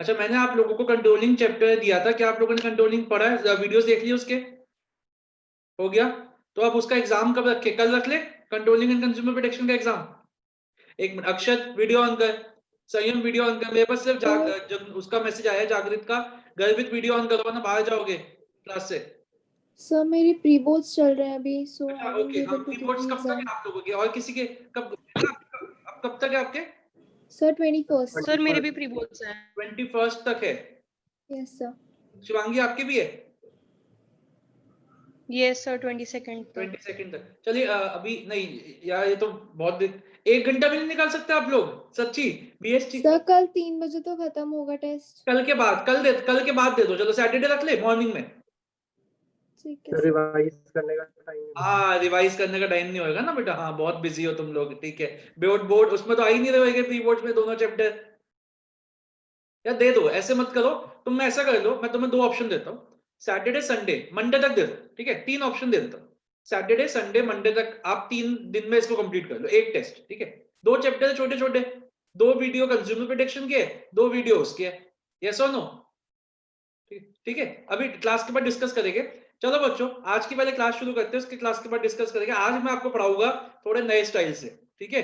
अच्छा, मैंने आप लोगों को कंट्रोलिंग चैप्टर दिया था, क्या आप लोगों ने कंट्रोलिंग पढ़ा है? वीडियोस देख लिए उसके? हो गया? तो अब उसका एग्जाम कब रखे? कल रख ले, कंट्रोलिंग एंड कंज्यूमर प्रोटेक्शन का एग्जाम। एक मिनट, अक्षत वीडियो ऑन कर, संयम वीडियो ऑन कर। मेरे पास सिर्फ उसका मैसेज आया जागृत का, गर्वित वीडियो ऑन करो ना बाहर जाओगे क्लास से। सर मेरी प्री बोर्ड्स चल रहे हैं अभी, so I won't okay, be हाँ, able to pre give boards the कब तक एग्जाम। है आप लोगों के और किसी के? कब अब कब तक है आपके? Sir 21st। सर मेरे भी प्री बोर्ड्स हैं। 21st तक है। Yes sir. शिवांगी आपके भी है? यस सर 22nd तक। 22nd तक। चलिए अभी नहीं यार, ये तो बहुत दिन, 1 घंटा भी नहीं निकाल सकते आप लोग सच्ची? बीएसटी सर कल 3 बजे तो खत्म होगा टेस्ट। कल के बाद, कल के बाद दे दो। चलो सैटरडे रख ले मॉर्निंग में। ठीक है। रिवाइज करने का टाइम। हाँ, रिवाइज करने का टाइम नहीं होगा ना बेटा। हाँ, बहुत बिजी हो तुम लोग, ठीक है। बोर्ड उसमें तो आ ही नहीं रहोगे, प्री बोर्ड में दोनों चैप्टर। या दे दो, ऐसे मत करो। तुम ऐसा कर लो, मैं तुम्हें 2 ऑप्शन देता हूँ, सैटरडे संडे मंडे तक दे दो, ठीक है? 3 ऑप्शन दे देता हूँ, सैटरडे संडे मंडे तक आप 3 दिन में इसको कंप्लीट कर लो, एक टेस्ट, ठीक है? 2 चैप्टर छोटे छोटे, 2 वीडियो कंज्यूमर प्रोटेक्शन के, 2 वीडियो उसके। यस और नो? ठीक है, अभी क्लास के बाद डिस्कस करेंगे। चलो बच्चों, आज की पहले क्लास शुरू करते हैं, उसके क्लास के बाद डिस्कस करेंगे। आज मैं आपको पढ़ाऊंगा थोड़े नए स्टाइल से, ठीक है?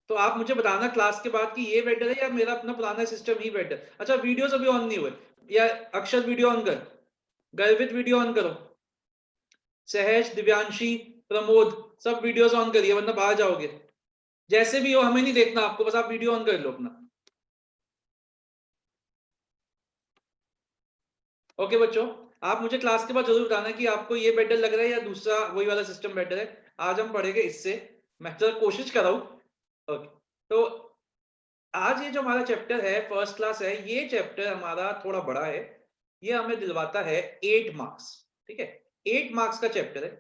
तो आप मुझे बताना क्लास के बाद कि ये बेटर है या मेरा अपना पुराना सिस्टम ही बेटर। अच्छा, वीडियोस अभी ऑन नहीं हुए, या अक्षर वीडियो ऑन कर, गर्वित वीडियो ऑन करो, सहज, दिव्यांशी, प्रमोद, सब वीडियोस ऑन करिए वरना बाहर जाओगे। जैसे भी हो, हमें नहीं देखना आपको, बस आप वीडियो ऑन कर लो अपना। ओके बच्चों, आप मुझे क्लास के बाद जरूर बताना कि आपको ये बेटर लग रहा है या दूसरा वही वाला सिस्टम बेटर है। आज हम पढ़ेंगे इससे, मैं जरा कोशिश कर रहा हूं। ओके, तो आज ये जो हमारा चैप्टर है, फर्स्ट क्लास है, ये चैप्टर हमारा थोड़ा बड़ा है। ये हमें दिलवाता है 8 मार्क्स, ठीक है? 8 मार्क्स का चैप्टर है।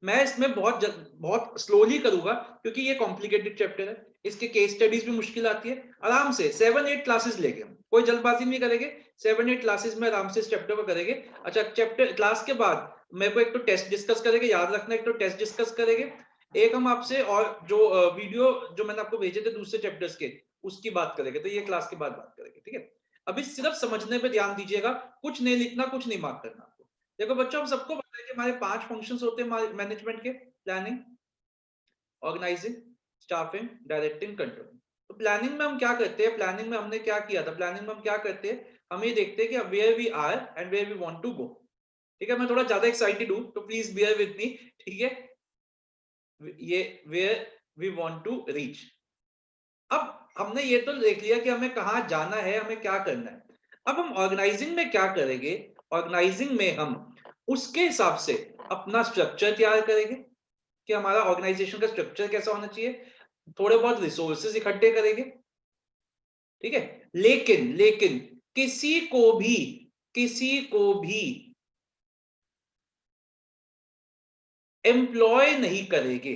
मैं इसमें बहुत स्लोली करूंगा क्योंकि ये कॉम्प्लिकेटेड चैप्टर है। इसके केस स्टडीज भी मुश्किल आती है। आराम से 7-8 क्लासेस लेंगे हम, कोई जल्दबाजी नहीं करेंगे। 7-8 क्लासेस में आराम से इस चैप्टर को करेंगे। अच्छा, चैप्टर क्लास के बाद मेरे को एक तो टेस्ट डिस्कस करेंगे, याद रखना, एक तो टेस्ट डिस्कस करेंगे, एक हम आपसे और जो वीडियो जो मैंने आपको भेजे थे दूसरे चैप्टर्स के, उसकी बात करेंगे। तो ये क्लास के बाद बात करेंगे, ठीक है? अभी सिर्फ समझने पे ध्यान दीजिएगा, कुछ नहीं लिखना, कुछ नहीं मार्क करना आपको। देखो बच्चों, हम सबको पता है कि हमारे 5 फंक्शंस होते हैं मैनेजमेंट के: planning, organizing, staffing, directing, controlling. तो प्लानिंग में हम क्या करते हैं? प्लानिंग में हमने क्या किया था? प्लानिंग में हम क्या करते हैं? हम ये देखते हैं कि where we are and where we want to go, ठीक है? मैं थोड़ा ज्यादा एक्साइटेड हूं तो प्लीज बियर विद मी, ठीक है? ये where we want to reach. अब हमने ये तो देख लिया कि हमें कहाँ जाना है, हमें क्या करना है। अब हम ऑर्गेनाइजिंग में क्या करेंगे? ऑर्गेनाइजिंग में हम उसके हिसाब से अपना स्ट्रक्चर तैयार करेंगे कि हमारा ऑर्गेनाइजेशन का स्ट्रक्चर कैसा होना चाहिए। थोड़े बहुत रिसोर्सेज इकट्ठे करेंगे, ठीक है? लेकिन लेकिन किसी को भी एम्प्लॉय नहीं करेंगे,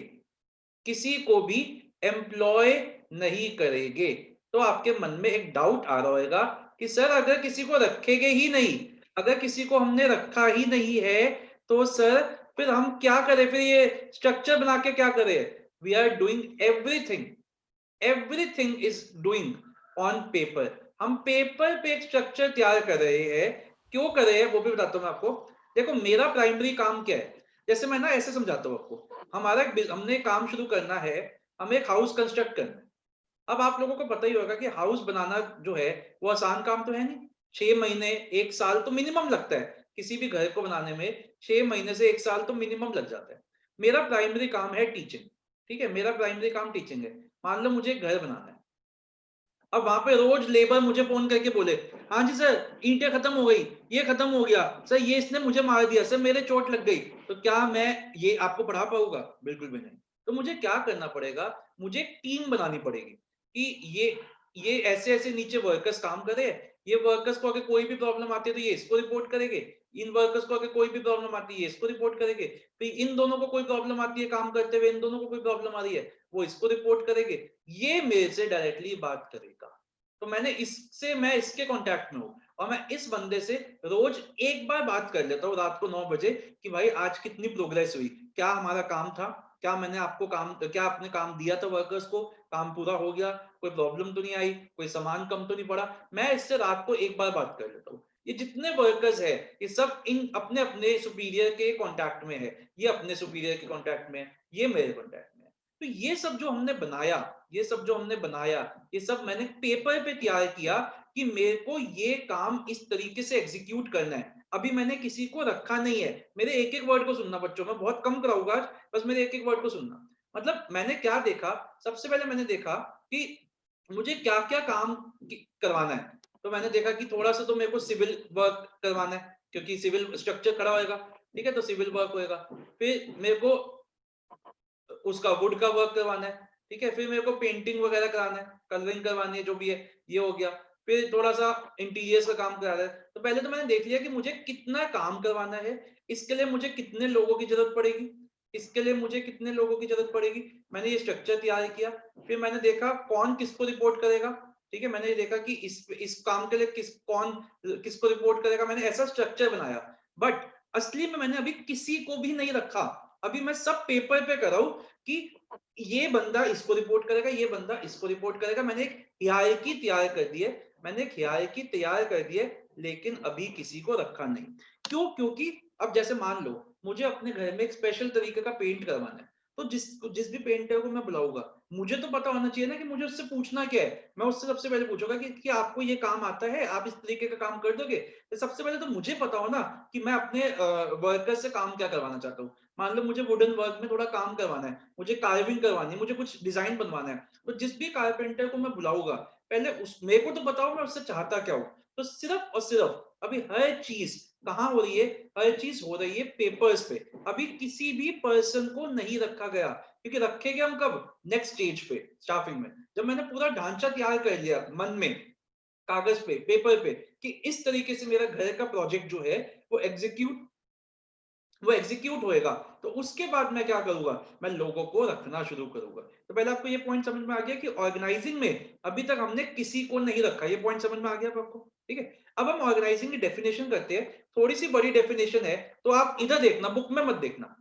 किसी को भी एम्प्लॉय नहीं करेंगे। तो आपके मन में एक डाउट आ रहा होगा कि सर अगर किसी को रखेंगे ही नहीं, अगर किसी को हमने रखा ही नहीं है तो सर फिर हम क्या करें? फिर ये स्ट्रक्चर बना के क्या करें? We are doing everything is doing on paper. हम पेपर पे एक स्ट्रक्चर तैयार कर रहे हैं। क्यों कर रहे हैं वो भी बताता हूं मैं आपको। देखो, मेरा प्राइमरी काम क्या है, जैसे मैं ना ऐसे समझाता हूं आपको। हमने काम शुरू करना है, हमें एक हाउस कंस्ट्रक्ट करना है। अब आप लोगों को पता ही होगा कि हाउस बनाना जो है वो आसान काम तो है नहीं। 6 महीने 1 साल तो मिनिमम लगता है किसी भी घर को बनाने में। 6 महीने से 1 साल तो मिनिमम लग जाता है। मेरा प्राइमरी काम है टीचिंग, ठीक है? मेरा प्राइमरी काम टीचिंग है। मान लो मुझे एक घर बनाना है, अब वहां पे रोज लेबर मुझे फोन करके बोले, हाँ जी सर ईंटें खत्म हो गई, ये खत्म हो गया सर, ये इसने मुझे मार दिया सर, मेरे चोट लग गई, तो क्या मैं ये आपको पढ़ा पाऊंगा? बिल्कुल भी नहीं। तो मुझे क्या करना पड़ेगा? मुझे एक टीम बनानी पड़ेगी कि ये ऐसे ऐसे नीचे वर्कर्स काम करे। ये वर्कर्स को अगर कोई भी प्रॉब्लम आती है तो ये इसको रिपोर्ट करेंगे, इन वर्कर्स को अगर कोई भी प्रॉब्लम आती है ये इसको रिपोर्ट करेंगे, फिर इन दोनों को कोई प्रॉब्लम आती है काम करते हुए, इन दोनों को कोई प्रॉब्लम आ रही है वो इसको रिपोर्ट करेंगे, ये मेरे से डायरेक्टली बात करेगा। तो मैं इसके कांटेक्ट में हूं और मैं इस बंदे से रोज एक बार बात कर लेता हूँ रात को 9 बजे कि भाई आज कितनी प्रोग्रेस हुई, क्या हमारा काम था, क्या मैंने आपको क्या आपने काम दिया था वर्कर्स को, काम पूरा हो गया, कोई प्रॉब्लम तो नहीं आई, कोई सामान कम तो नहीं पड़ा। मैं इससे रात को एक बार बात कर लेता हूँ। ये जितने वर्कर्स है ये सब इन अपने अपने सुपीरियर के कांटेक्ट में है, ये अपने सुपीरियर के कांटेक्ट में है, ये मेरे कांटेक्ट में है। तो ये सब जो हमने बनाया, ये सब जो हमने बनाया, ये सब मैंने पेपर पे तैयार किया कि मेरे को ये काम इस तरीके से एग्जीक्यूट करना है। अभी मैंने किसी को रखा नहीं है, मेरे एक एक वर्ड को सुनना बच्चों, मैं बहुत कम कराऊंगा, बस मेरे एक एक वर्ड को सुनना। मतलब मैंने क्या देखा, सबसे पहले मैंने देखा कि मुझे क्या क्या काम करवाना है। तो मैंने देखा कि थोड़ा सा तो मेरे को सिविल वर्क करवाना है, क्योंकि सिविल स्ट्रक्चर खड़ा होएगा, ठीक है, तो सिविल वर्क होएगा। फिर मेरे को उसका वुड का वर्क करवाना है, ठीक है, फिर मेरे को पेंटिंग वगैरह कराना है, कलरिंग करवानी है, जो भी है, ये हो गया। फिर थोड़ा सा इंटीरियर्स का काम कराना है। तो पहले तो मैंने देख लिया कि मुझे कितना काम करवाना है, इसके लिए मुझे कितने लोगों की जरूरत पड़ेगी, इसके लिए मुझे कितने लोगों की जरूरत पड़ेगी। मैंने ये स्ट्रक्चर तैयार किया। फिर मैंने देखा कौन किसको रिपोर्ट करेगा, ठीक है, मैंने ये देखा कि इस काम के लिए कौन किसको रिपोर्ट करेगा, मैंने ऐसा स्ट्रक्चर बनाया। बट असली में मैंने अभी किसी को भी नहीं रखा, अभी मैं सब पेपर पे कर रहा हूं कि ये बंदा इसको रिपोर्ट करेगा, ये बंदा इसको रिपोर्ट करेगा। मैंने एक हियरार्की तैयार कर दी है, मैंने एक हियरार्की तैयार कर दी है, लेकिन अभी किसी को रखा नहीं। क्यों? क्योंकि अब जैसे मान लो मुझे अपने घर में एक स्पेशल तरीके का पेंट करवाना है, तो जिस भी पेंटर को मैं बुलाऊंगा, मुझे तो पता होना चाहिए ना कि मुझे उससे पूछना क्या है। मैं उससे सबसे पहले पूछूंगा कि आपको ये काम आता है, आप इस तरीके का काम कर दोगे। तो सबसे पहले तो मुझे पता हो ना कि मैं अपने वर्कर से काम क्या करवाना चाहता हूँ। मान लो मुझे वुडन वर्क में थोड़ा काम करवाना है, मुझे कार्विंग करवानी है, मुझे कुछ डिजाइन बनवाना है, तो जिस भी कारपेंटर को मैं बुलाऊंगा, पहले उस मेरे को तो बताओ मैं उससे चाहता क्या हूँ। तो सिर्फ और सिर्फ अभी हर चीज कहाँ हो रही है, हर चीज हो रही है पेपर्स पे। अभी किसी भी पर्सन को नहीं रखा गया, क्योंकि रखेंगे हम कब, नेक्स्ट स्टेज पे स्टाफिंग में, जब मैंने पूरा ढांचा तैयार कर लिया मन में, कागज पे, पेपर पे, कि इस तरीके से मेरा घर का प्रोजेक्ट जो है वो एग्जीक्यूट होएगा। तो उसके बाद मैं क्या करूंगा, मैं लोगों को रखना शुरू करूंगा। तो पहले आपको ये पॉइंट समझ में आ गया कि ऑर्गेनाइजिंग में अभी तक हमने किसी को नहीं रखा, ये पॉइंट समझ में आ गया आपको, ठीक है। अब हम ऑर्गेनाइजिंग की डेफिनेशन करते हैं, थोड़ी सी बड़ी डेफिनेशन है, तो आप इधर देखना, बुक में मत देखना।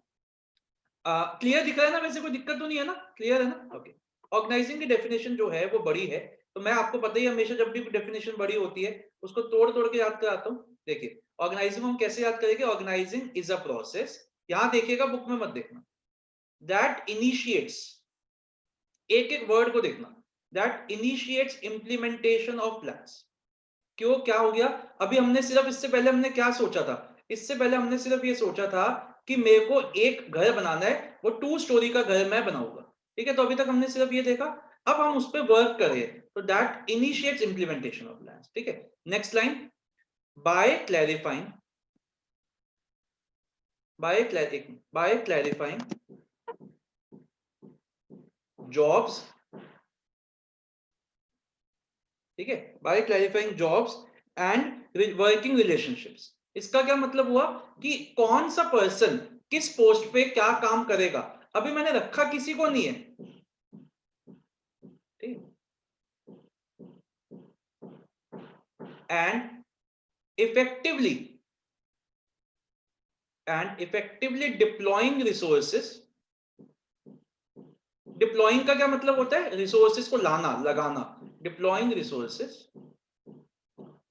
क्लियर दिख रहा है ना, वैसे कोई दिक्कत तो नहीं है ना, क्लियर है ना, ओके। ऑर्गेनाइजिंग की डेफिनेशन जो है वो बड़ी है, तो मैं आपको पता ही हमेशा जब भी डेफिनेशन बड़ी होती है उसको तोड़ तोड़ के याद कराता हूँ। देखिए ऑर्गेनाइजिंग हम कैसे याद करेंगे, ऑर्गेनाइजिंग इज अ प्रोसेस, यहां देखिएगा, बुक में मत देखना, दैट इनिशिएट्स, एक एक वर्ड को देखना, that initiates implementation of plans. क्यों, क्या हो गया, अभी हमने सिर्फ, इससे पहले हमने क्या सोचा था, इससे पहले हमने सिर्फ ये सोचा था कि मेरे को एक घर बनाना है, वो 2 स्टोरी का घर मैं बनाऊंगा, ठीक है। तो अभी तक हमने सिर्फ ये देखा, अब हम उस पर वर्क करें, तो that initiates implementation of plans, ठीक है। Next line, by clarifying, by clarifying jobs, ठीक है, by clarifying jobs and working relationships. इसका क्या मतलब हुआ कि कौन सा पर्सन किस पोस्ट पे क्या काम करेगा, अभी मैंने रखा किसी को नहीं है, ठीक, and effectively deploying resources. Deploying का क्या मतलब होता है, रिसोर्सेस को लाना, लगाना, deploying resources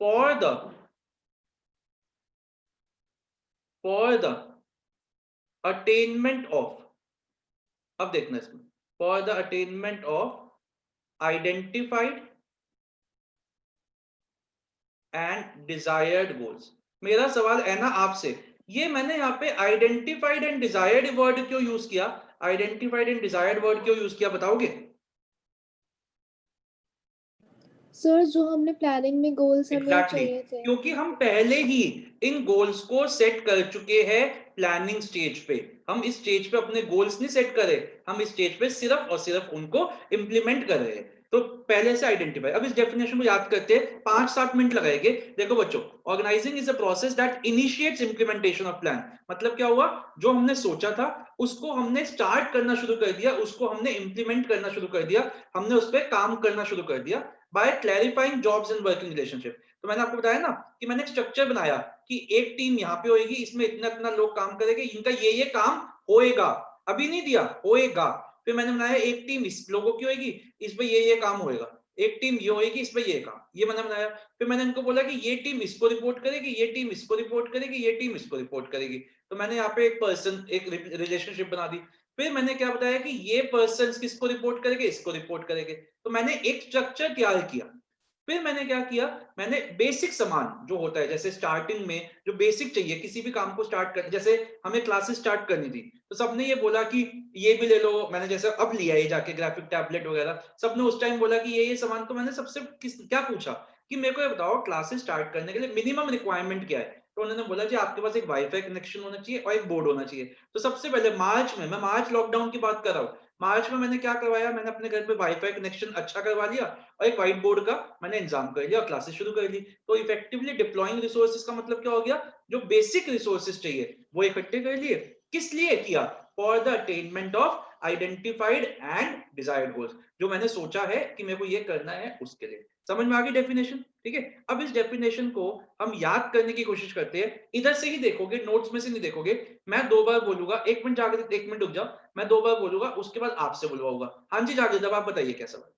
for the attainment of, अब देखना इसमें, for the attainment of identified and desired goals. मेरा सवाल है ना आपसे, ये मैंने यहाँ पे आइडेंटिफाइड एंड डिजायर्ड वर्ड क्यों यूज किया, आइडेंटिफाइड एंड डिजायर्ड वर्ड क्यों यूज किया, बताओगे? सर जो हमने प्लानिंग में गोल्स हमें Exactly. चाहिए थे, क्योंकि हम पहले ही इन गोल्स को सेट कर चुके हैं प्लानिंग स्टेज पे, हम इस स्टेज पे अपने गोल्स नहीं सेट करे, हम इस स्टेज पे सिर्फ और सिर्फ उनको इंप्लीमेंट कर रहे हैं। तो पहले से आइडेंटिफाई, अब इस डेफिनेशन को याद करते हैं, 5-7 मिनट लगाएंगे। देखो बच्चों, organizing is a process that initiates implementation of plan. मतलब क्या हुआ, जो हमने सोचा था उसको हमने स्टार्ट करना शुरू कर दिया, उसको हमने इंप्लीमेंट करना शुरू कर दिया, हमने उस पर काम करना शुरू कर दिया by clarifying jobs and working relationship. तो मैंने आपको बताया ना कि मैंने एक स्ट्रक्चर बनाया कि एक टीम यहाँ पे होगी, इसमें इतना इतना लोग काम करेंगे, इनका ये काम होएगा। अभी नहीं दिया, होएगा। फिर मैंने बनाया एक टीम इस लोगों की होगी, इस पे ये काम होएगा, एक टीम ये होएगी, इस पे ये काम, ये मैंने बनाया। फिर मैंने इनको बोला कि ये टीम इसको रिपोर्ट करेगी, ये टीम इसको रिपोर्ट करेगी, ये टीम इसको रिपोर्ट करेगी। तो मैंने यहाँ पे एक पर्सन, एक रिलेशनशिप बना दी। फिर मैंने क्या बताया कि ये पर्सन किसको रिपोर्ट करेंगे, इसको रिपोर्ट करेंगे। तो मैंने एक स्ट्रक्चर तैयार किया। फिर मैंने क्या किया, मैंने बेसिक सामान जो होता है, जैसे स्टार्टिंग में जो बेसिक चाहिए किसी भी काम को स्टार्ट कर, जैसे हमें क्लासेस स्टार्ट करनी थी तो सबने ये बोला कि ये भी ले लो, मैंने जैसे अब लिया ये जाके ग्राफिक टैबलेट वगैरह, सबने उस टाइम बोला कि ये सामान। तो मैंने सबसे क्या पूछा कि मेरे को ये बताओ क्लासेस स्टार्ट करने के लिए मिनिमम रिक्वायरमेंट क्या है। तो उन्होंने बोला जी आपके पास एक वाईफाई कनेक्शन होना चाहिए और एक बोर्ड होना चाहिए। तो सबसे पहले मार्च में, मैं मार्च लॉकडाउन की बात कर रहा हूँ, मार्च में मैंने क्या करवाया, मैंने अपने घर पे वाईफाई कनेक्शन अच्छा करवा लिया और एक व्हाइट बोर्ड का मैंने इंतजाम कर लिया और क्लासेस शुरू कर ली। तो इफेक्टिवली डिप्लॉइंग रिसोर्सेज का मतलब क्या हो गया, जो बेसिक रिसोर्सेज चाहिए वो इकट्ठे कर लिए। किस लिए किया, for the attainment of identified and desired goals, जो मैंने सोचा है कि मेरे को ये करना है उसके लिए। समझ में आ गई डेफिनेशन? ठीक है, अब इस डेफिनेशन को हम याद करने की कोशिश करते हैं। इधर से ही देखोगे, नोट्स में से नहीं देखोगे। मैं 2 बार बोलूंगा, 1 मिनट जाकर 1 मिनट रुक जाओ, मैं 2 बार बोलूंगा, उसके बाद आपसे बुलवाऊंगा। हाँ जी जागृत, अब आप बताइए क्या सवाल।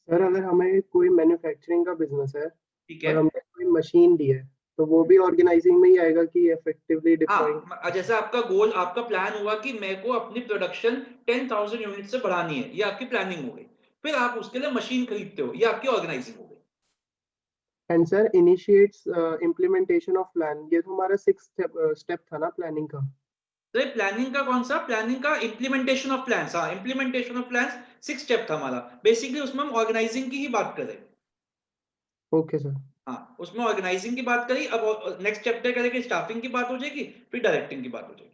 सर अगर हमें कोई मैन्युफैक्चरिंग का बिजनेस है ठीक और है, हमने कोई मशीन ली है तो वो भी ऑर्गेनाइजिंग में ही आएगा कि इफेक्टिवली डिप्लॉइंग? हाँ जैसे आपका गोल, आपका प्लान हुआ कि मेरे को अपनी प्रोडक्शन 10,000 यूनिट से बढ़ानी है, ये आपकी प्लानिंग हो गई। फिर आप उसके लिए मशीन खरीदते हो, ये आपकी ऑर्गेनाइजिंग हो गई। And sir initiates implementation of plan, ये तो हमारा 6th स्टेप था ना प्लानिंग का। तो ये प्लानिंग का कौन सा, प्लानिंग का इंप्लीमेंटेशन ऑफ प्लान्स। हाँ, इंप्लीमेंटेशन ऑफ प्लान्स 6 स्टेप था हमारा। बेसिकली उसमें हम ऑर्गेनाइजिंग की ही बात कर रहे हैं। Okay sir. हाँ, उसमें ऑर्गेनाइजिंग की बात करी। अब नेक्स्ट चैप्टर करेंगे, स्टाफिंग की बात हो जाएगी, फिर डायरेक्टिंग की बात हो जाएगी।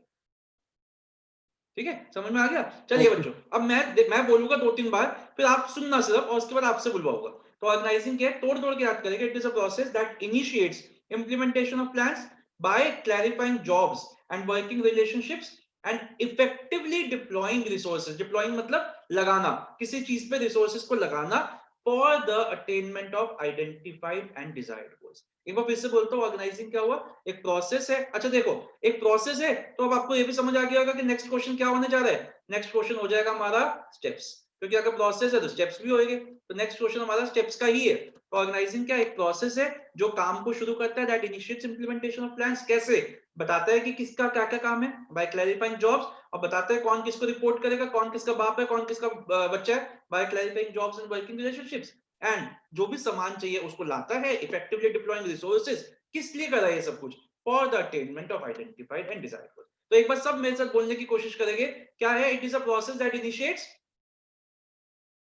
ठीक है, समझ में आ गया? चलिए ओके। बच्चों, अब मैं बोलूंगा 2-3 बार, फिर आप सुनना सिर्फ, और उसके बाद आपसे बुलवाऊंगा। तो ऑर्गेनाइजिंग क्या है, तोड़ तोड़ के याद करेंगे। It is a process that initiates implementation of plans by clarifying jobs and working relationships and effectively deploying resources. deploying मतलब लगाना, किसी चीज पे रिसोर्सेज को लगाना, for the attainment of identified and desired goals. एक बार फिर से बोलता हूँ, ऑर्गेनाइजिंग क्या हुआ, एक प्रोसेस है। अच्छा देखो, एक प्रोसेस है, तो अब आपको ये भी समझ आ गया होगा कि नेक्स्ट क्वेश्चन क्या होने जा रहा है। नेक्स्ट क्वेश्चन हो जाएगा हमारा स्टेप्स, क्योंकि अगर प्रोसेस है तो स्टेप्स भी होंगे। तो नेक्स्ट क्वेश्चन हमारा स्टेप्स का ही है। तो ऑर्गेनाइजिंग क्या, एक प्रोसेस है जो काम को शुरू करता है, that initiates implementation of plans. कैसे, बताता है कि किसका क्या क्या काम है, बाय क्लैरिफाइंग जॉब्स, और बताता है कौन किसको रिपोर्ट करेगा, कौन किसका बाप है, कौन किसका बच्चा है, by clarifying jobs and working relationships. And जो भी सामान चाहिए उसको लाता है, इफेक्टिवली डिप्लॉइंग रिसोर्सेज। किस लिए कर रहा है ये सब कुछ, for the attainment of identified and desired goals. तो एक बार सब मेरे साथ बोलने की कोशिश करेंगे, क्या है, it is a process that initiates,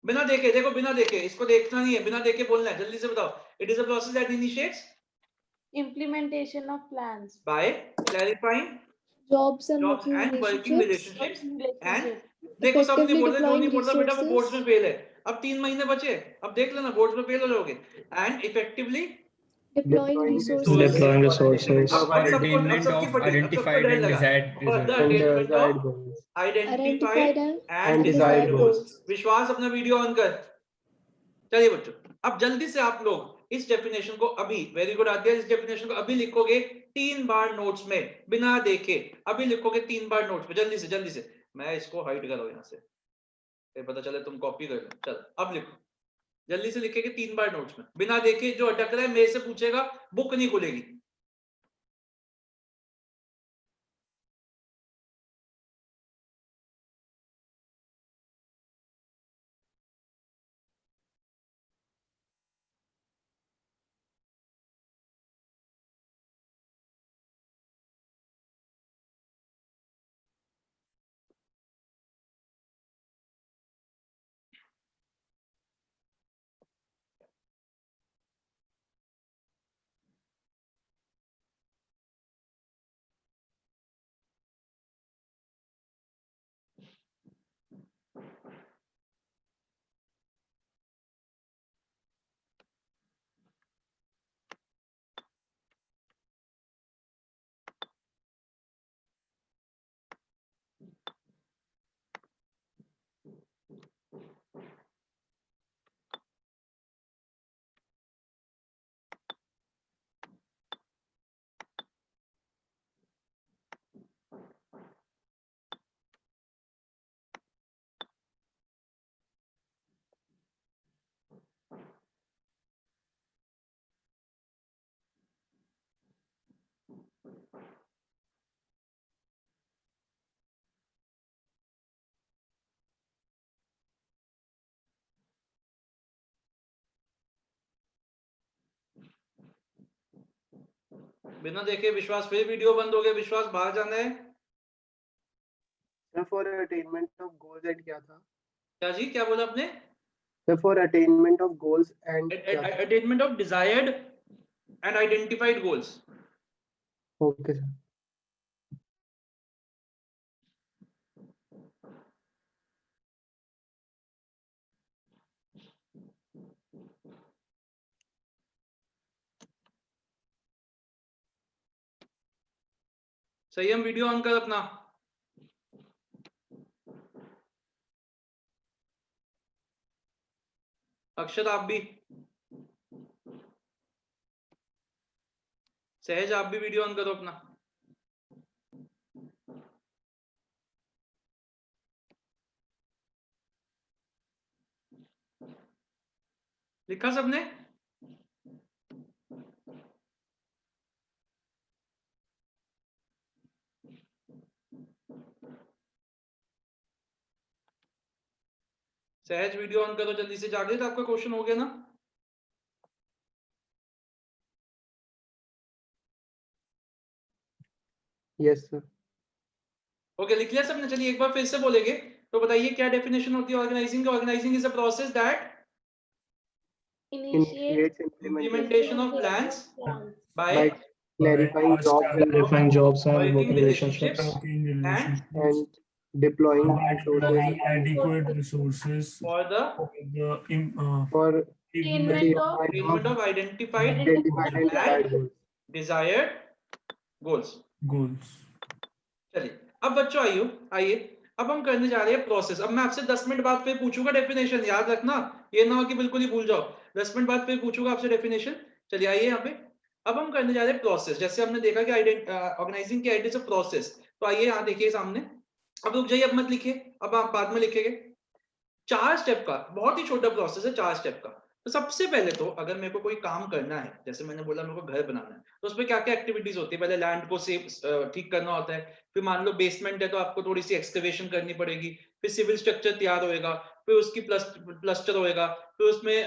बिना देखे, देखो बिना देखे, इसको देखना नहीं है, बिना देखे बोलना है, जल्दी से बताओ। It is a process that initiates Implementation of plans, by clarifying jobs and jobs working and working relationships, relationships and, relationship, देखो सब नहीं effectively बोल रहे, जो नहीं deploying बोल रहा बेटा वो बोर्ड्स में resources, फेल है। अब 3 महीने बचे, अब देख लेना बोर्ड्स में फेल हो जाओगे। And effectively deploying deploying resources, resources, Deploying resources resources अब for सबको, अब attainment सबकी of फटी, अब सबको identified डर and लगा, desired for the results. and attainment desired of goals identified identified and and and desired desired desired goals. goals. goals. विश्वास, अपना वीडियो ऑन कर। चलिए बच्चों, अब जल्दी से आप लोग इस डेफिनेशन को अभी, वेरी गुड आदित्य, इस डेफिनेशन को अभी लिखोगे 3 बार नोट्स में, बिना देखे। अभी लिखोगे 3 बार नोट्स में, जल्दी से जल्दी से। मैं इसको हाइड करो यहाँ से, फिर पता चले तुम कॉपी कर लो। चल अब लिखो, जल्दी से लिखेंगे 3 बार नोट्स में, बिना देखे। जो अटक रहा है मेरे से पूछेगा, बुक नहीं खुलेगी। बिना देखे विश्वास फिर वीडियो बंद हो गया, विश्वास बाहर जाना है। Sir for attainment of goals and क्या था? क्या जी, क्या बोला आपने? Sir for attainment of goals and क्या था? Attainment of desired and identified goals. Okay sir. सही, हम वीडियो ऑन कर अपना। अक्षर आप भी, सहज आप भी वीडियो ऑन करो अपना। लिखा सबने? सहज वीडियो ऑन करो जल्दी से, जागृत आपका क्वेश्चन हो गया ना? Yes sir. ओके, लिख लिया सबने? चलिए एक बार फिर से बोलेंगे। तो बताइए क्या डेफिनेशन होती है ऑर्गेनाइजिंग का? Organizing is a process that Initiates implementation of plans by by clarifying jobs and clarifying jobs and working working relationships relationships and deploying by resources deploying adequate resources for the for Attainment of attainment of identified identified and desired goals. desired goals। goals. चलिए अब बच्चों आइए अब हम करने जा रहे हैं प्रोसेस। अब मैं आपसे 10 मिनट बाद फिर पूछूंगा डेफिनेशन, याद रखना, ये ना हो कि बिल्कुल ही भूल जाओ। 10 मिनट बाद फिर पूछूंगा आपसे डेफिनेशन। चलिए आइए यहाँ पे, अब हम करने जा रहे हैं प्रोसेस। जैसे हमने देखा कि ऑर्गेनाइजिंग की आइडिया प्रोसेस, तो आइए यहाँ देखिए सामने। अब रुक जाइए, अब मत लिखिए, अब आप बाद में लिखेंगे। 4 स्टेप का बहुत ही छोटा प्रोसेस है, 4 स्टेप का। तो सबसे पहले तो अगर मेरे को कोई काम करना है, जैसे मैंने बोला मेरे को घर बनाना है, तो उसमें क्या क्या एक्टिविटीज होती है? पहले लैंड को ठीक करना होता है, फिर मान लो बेसमेंट है तो आपको थोड़ी सी एक्सकवेशन करनी पड़ेगी, फिर सिविल स्ट्रक्चर तैयार होएगा, फिर उसकी प्लस्टर होएगा, फिर उसमें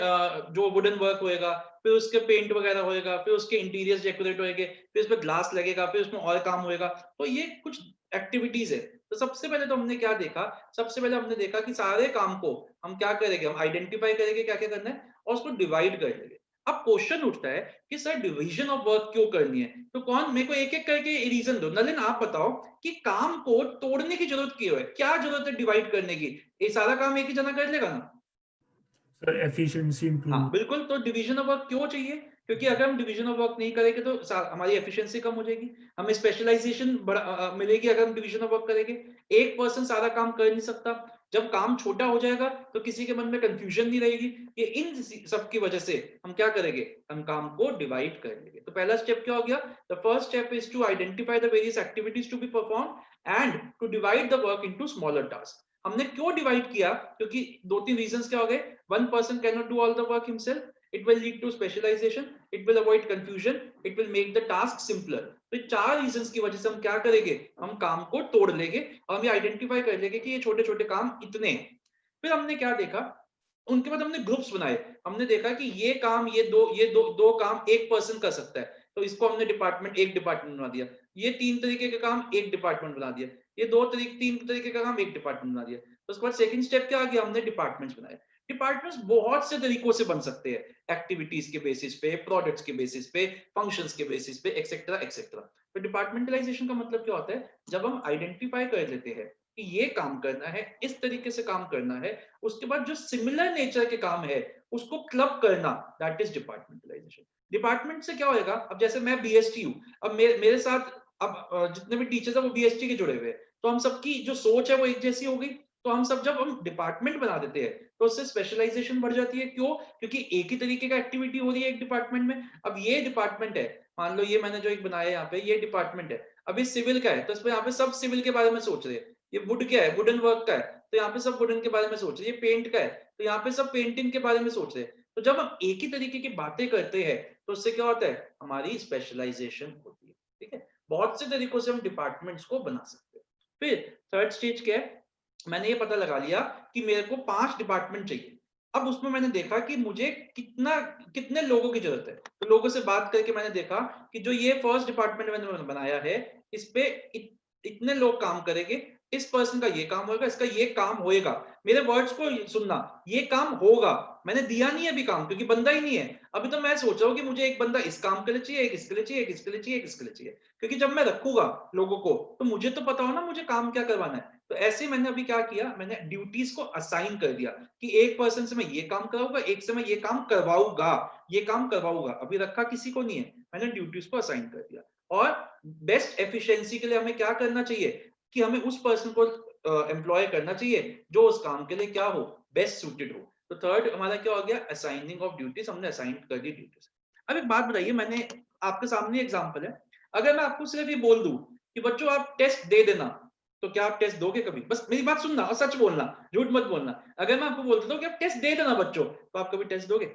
जो वुडन वर्क होएगा, फिर उसके पेंट वगैरह होएगा, फिर उसके इंटीरियर्स डेकोरेट होएंगे, फिर उसमें ग्लास लगेगा, फिर उसमें और काम होएगा। तो ये कुछ एक्टिविटीज है। तो सबसे पहले तो हमने क्या देखा? सबसे पहले हमने देखा कि सारे काम को हम क्या करेंगे, हम आइडेंटिफाई करेंगे क्या क्या करना है और उसको डिवाइड कर लेंगे। अब क्वेश्चन उठता है कि सर डिवीजन ऑफ वर्क क्यों करनी है? तो कौन मेरे को एक एक करके रीजन दो। नलिन आप बताओ कि काम को तोड़ने की जरूरत क्यों है? क्या जरूरत है डिवाइड करने की? ये सारा काम एक ही जना कर लेगा ना? Sir, efficiency improve. हाँ बिल्कुल। तो डिवीजन ऑफ वर्क क्यों चाहिए? क्योंकि अगर हम डिवीजन ऑफ वर्क नहीं करेंगे तो हमारी एफिशिएंसी कम हो जाएगी, हमें स्पेशलाइजेशन मिलेगी अगर हम डिवीजन ऑफ वर्क करेंगे। एक पर्सन सारा काम कर नहीं सकता। जब काम छोटा हो जाएगा तो किसी के मन में कंफ्यूजन नहीं रहेगी। ये इन सब की वजह से हम क्या करेंगे, हम काम को डिवाइड कर लेंगे। तो पहला स्टेप क्या हो गया? The first step is to identify the various activities to be perform and to divide the work into smaller task. हमने क्यों डिवाइड किया? क्योंकि 2-3 रीजंस क्या हो गए। One person cannot do all the work himself. It will lead to specialization. It will avoid confusion. It will make the task simpler. तो 4 reasons की वजह से हम क्या करेंगे, हम काम को तोड़ लेंगे और हम ये आइडेंटिफाई कर लेंगे कि ये छोटे छोटे काम इतने हैं। फिर हमने क्या देखा, उनके बाद हमने ग्रुप्स बनाए। हमने देखा कि ये काम ये दो काम एक पर्सन कर सकता है, तो इसको हमने एक डिपार्टमेंट बना दिया। ये 3 तरीके के काम एक डिपार्टमेंट बना दिया। ये 3 तरीके का काम एक डिपार्टमेंट बना दिया। तो उसके बाद सेकंड स्टेप क्या आ गया, हमने डिपार्टमेंट्स बनाए। डिपार्टमेंट्स बहुत से तरीकों से बन सकते हैं, एक्टिविटीज के बेसिस पे, प्रोडक्ट्स के बेसिस पे, फंक्शंस के बेसिस पे, एक्सेट्रा एक्सेट्रा। तो डिपार्टमेंटलाइजेशन का मतलब क्या होता है? जब हम आइडेंटिफाई कर लेते हैं कि ये काम करना है, इस तरीके से काम करना है, उसके बाद जो सिमिलर नेचर के काम है उसको क्लब करना, दैट इज डिपार्टमेंटलाइजेशन। डिपार्टमेंट से क्या होएगा? अब जैसे मैं बीएसटी हूं, अब मेरे साथ अब जितने भी टीचर्स है वो बीएसटी के जुड़े हुए हैं, तो हम सबकी जो सोच है वो एक जैसी होगी। तो हम सब जब हम डिपार्टमेंट बना देते हैं तो उससे स्पेशलाइजेशन बढ़ जाती है। क्यों? क्योंकि एक ही तरीके का एक्टिविटी हो रही है एक डिपार्टमेंट में। अब ये डिपार्टमेंट है, मान लो ये मैंने जो एक बनाया यहाँ पे, ये डिपार्टमेंट है। अब ये सिविल का है तो इसमें यहाँ पे सब सिविल के बारे में सोच रहे हैं। ये वुड क्या है, वुडन वर्क का है, तो यहाँ पे सब वुडन के बारे में सोच रहे हैं। ये पेंट का है तो यहाँ पे सब पेंटिंग के बारे में सोच रहे हैं। तो जब हम एक ही तरीके की बातें करते हैं तो उससे क्या होता है, हमारी स्पेशलाइजेशन होती है। ठीक है, बहुत से तरीकों से हम डिपार्टमेंट्स को बना सकते हैं। फिर थर्ड स्टेज क्या है, मैंने ये पता लगा लिया कि मेरे को 5 डिपार्टमेंट चाहिए। अब उसमें मैंने देखा कि मुझे कितने लोगों की जरूरत है, तो लोगों से बात करके मैंने देखा कि जो ये फर्स्ट डिपार्टमेंट मैंने बनाया है, इस पे इतने लोग काम करेंगे, इस पर्सन का ये काम होगा, इसका ये काम होएगा। मेरे वर्ड्स को सुनना, ये काम होगा। मैंने दिया नहीं है अभी काम, क्योंकि बंदा ही नहीं है। अभी तो मैं सोच रहा हूँ कि मुझे एक बंदा इस काम के लिए चाहिए, एक इसके लिए चाहिए, एक इसके लिए चाहिए, एक इसके लिए चाहिए, क्योंकि जब मैं रखूंगा लोगों को तो मुझे तो पता हो ना मुझे काम क्या करवाना है। तो ऐसे मैंने अभी क्या किया, मैंने ड्यूटीज को असाइन कर दिया कि एक पर्सन से मैं ये काम कराऊंगा, एक से मैं ये काम करवाऊंगा, ये काम करवाऊंगा। अभी रखा किसी को नहीं है, मैंने ड्यूटीज को असाइन कर दिया। और बेस्ट एफिशिएंसी के लिए हमें क्या करना चाहिए कि हमें उस पर्सन को एम्प्लॉय करना चाहिए जो उस काम के लिए क्या हो, बेस्ट सूटेड हो। तो थर्ड हमारा क्या हो गया, असाइनिंग ऑफ ड्यूटीज, हमने असाइन कर दी ड्यूटीज। अब एक बात बताइए, मैंने आपके सामने एग्जांपल है, अगर मैं आपको सिर्फ ये बोल दूं कि बच्चों आप टेस्ट दे देना, तो क्या आप टेस्ट दोगे कभी? बस मेरी बात सुनना और सच बोलना, झूठ मत बोलना। अगर मैं आपको बोल देता हूं कि आप टेस्ट दे देना बच्चों, तो आप कभी टेस्ट दोगे?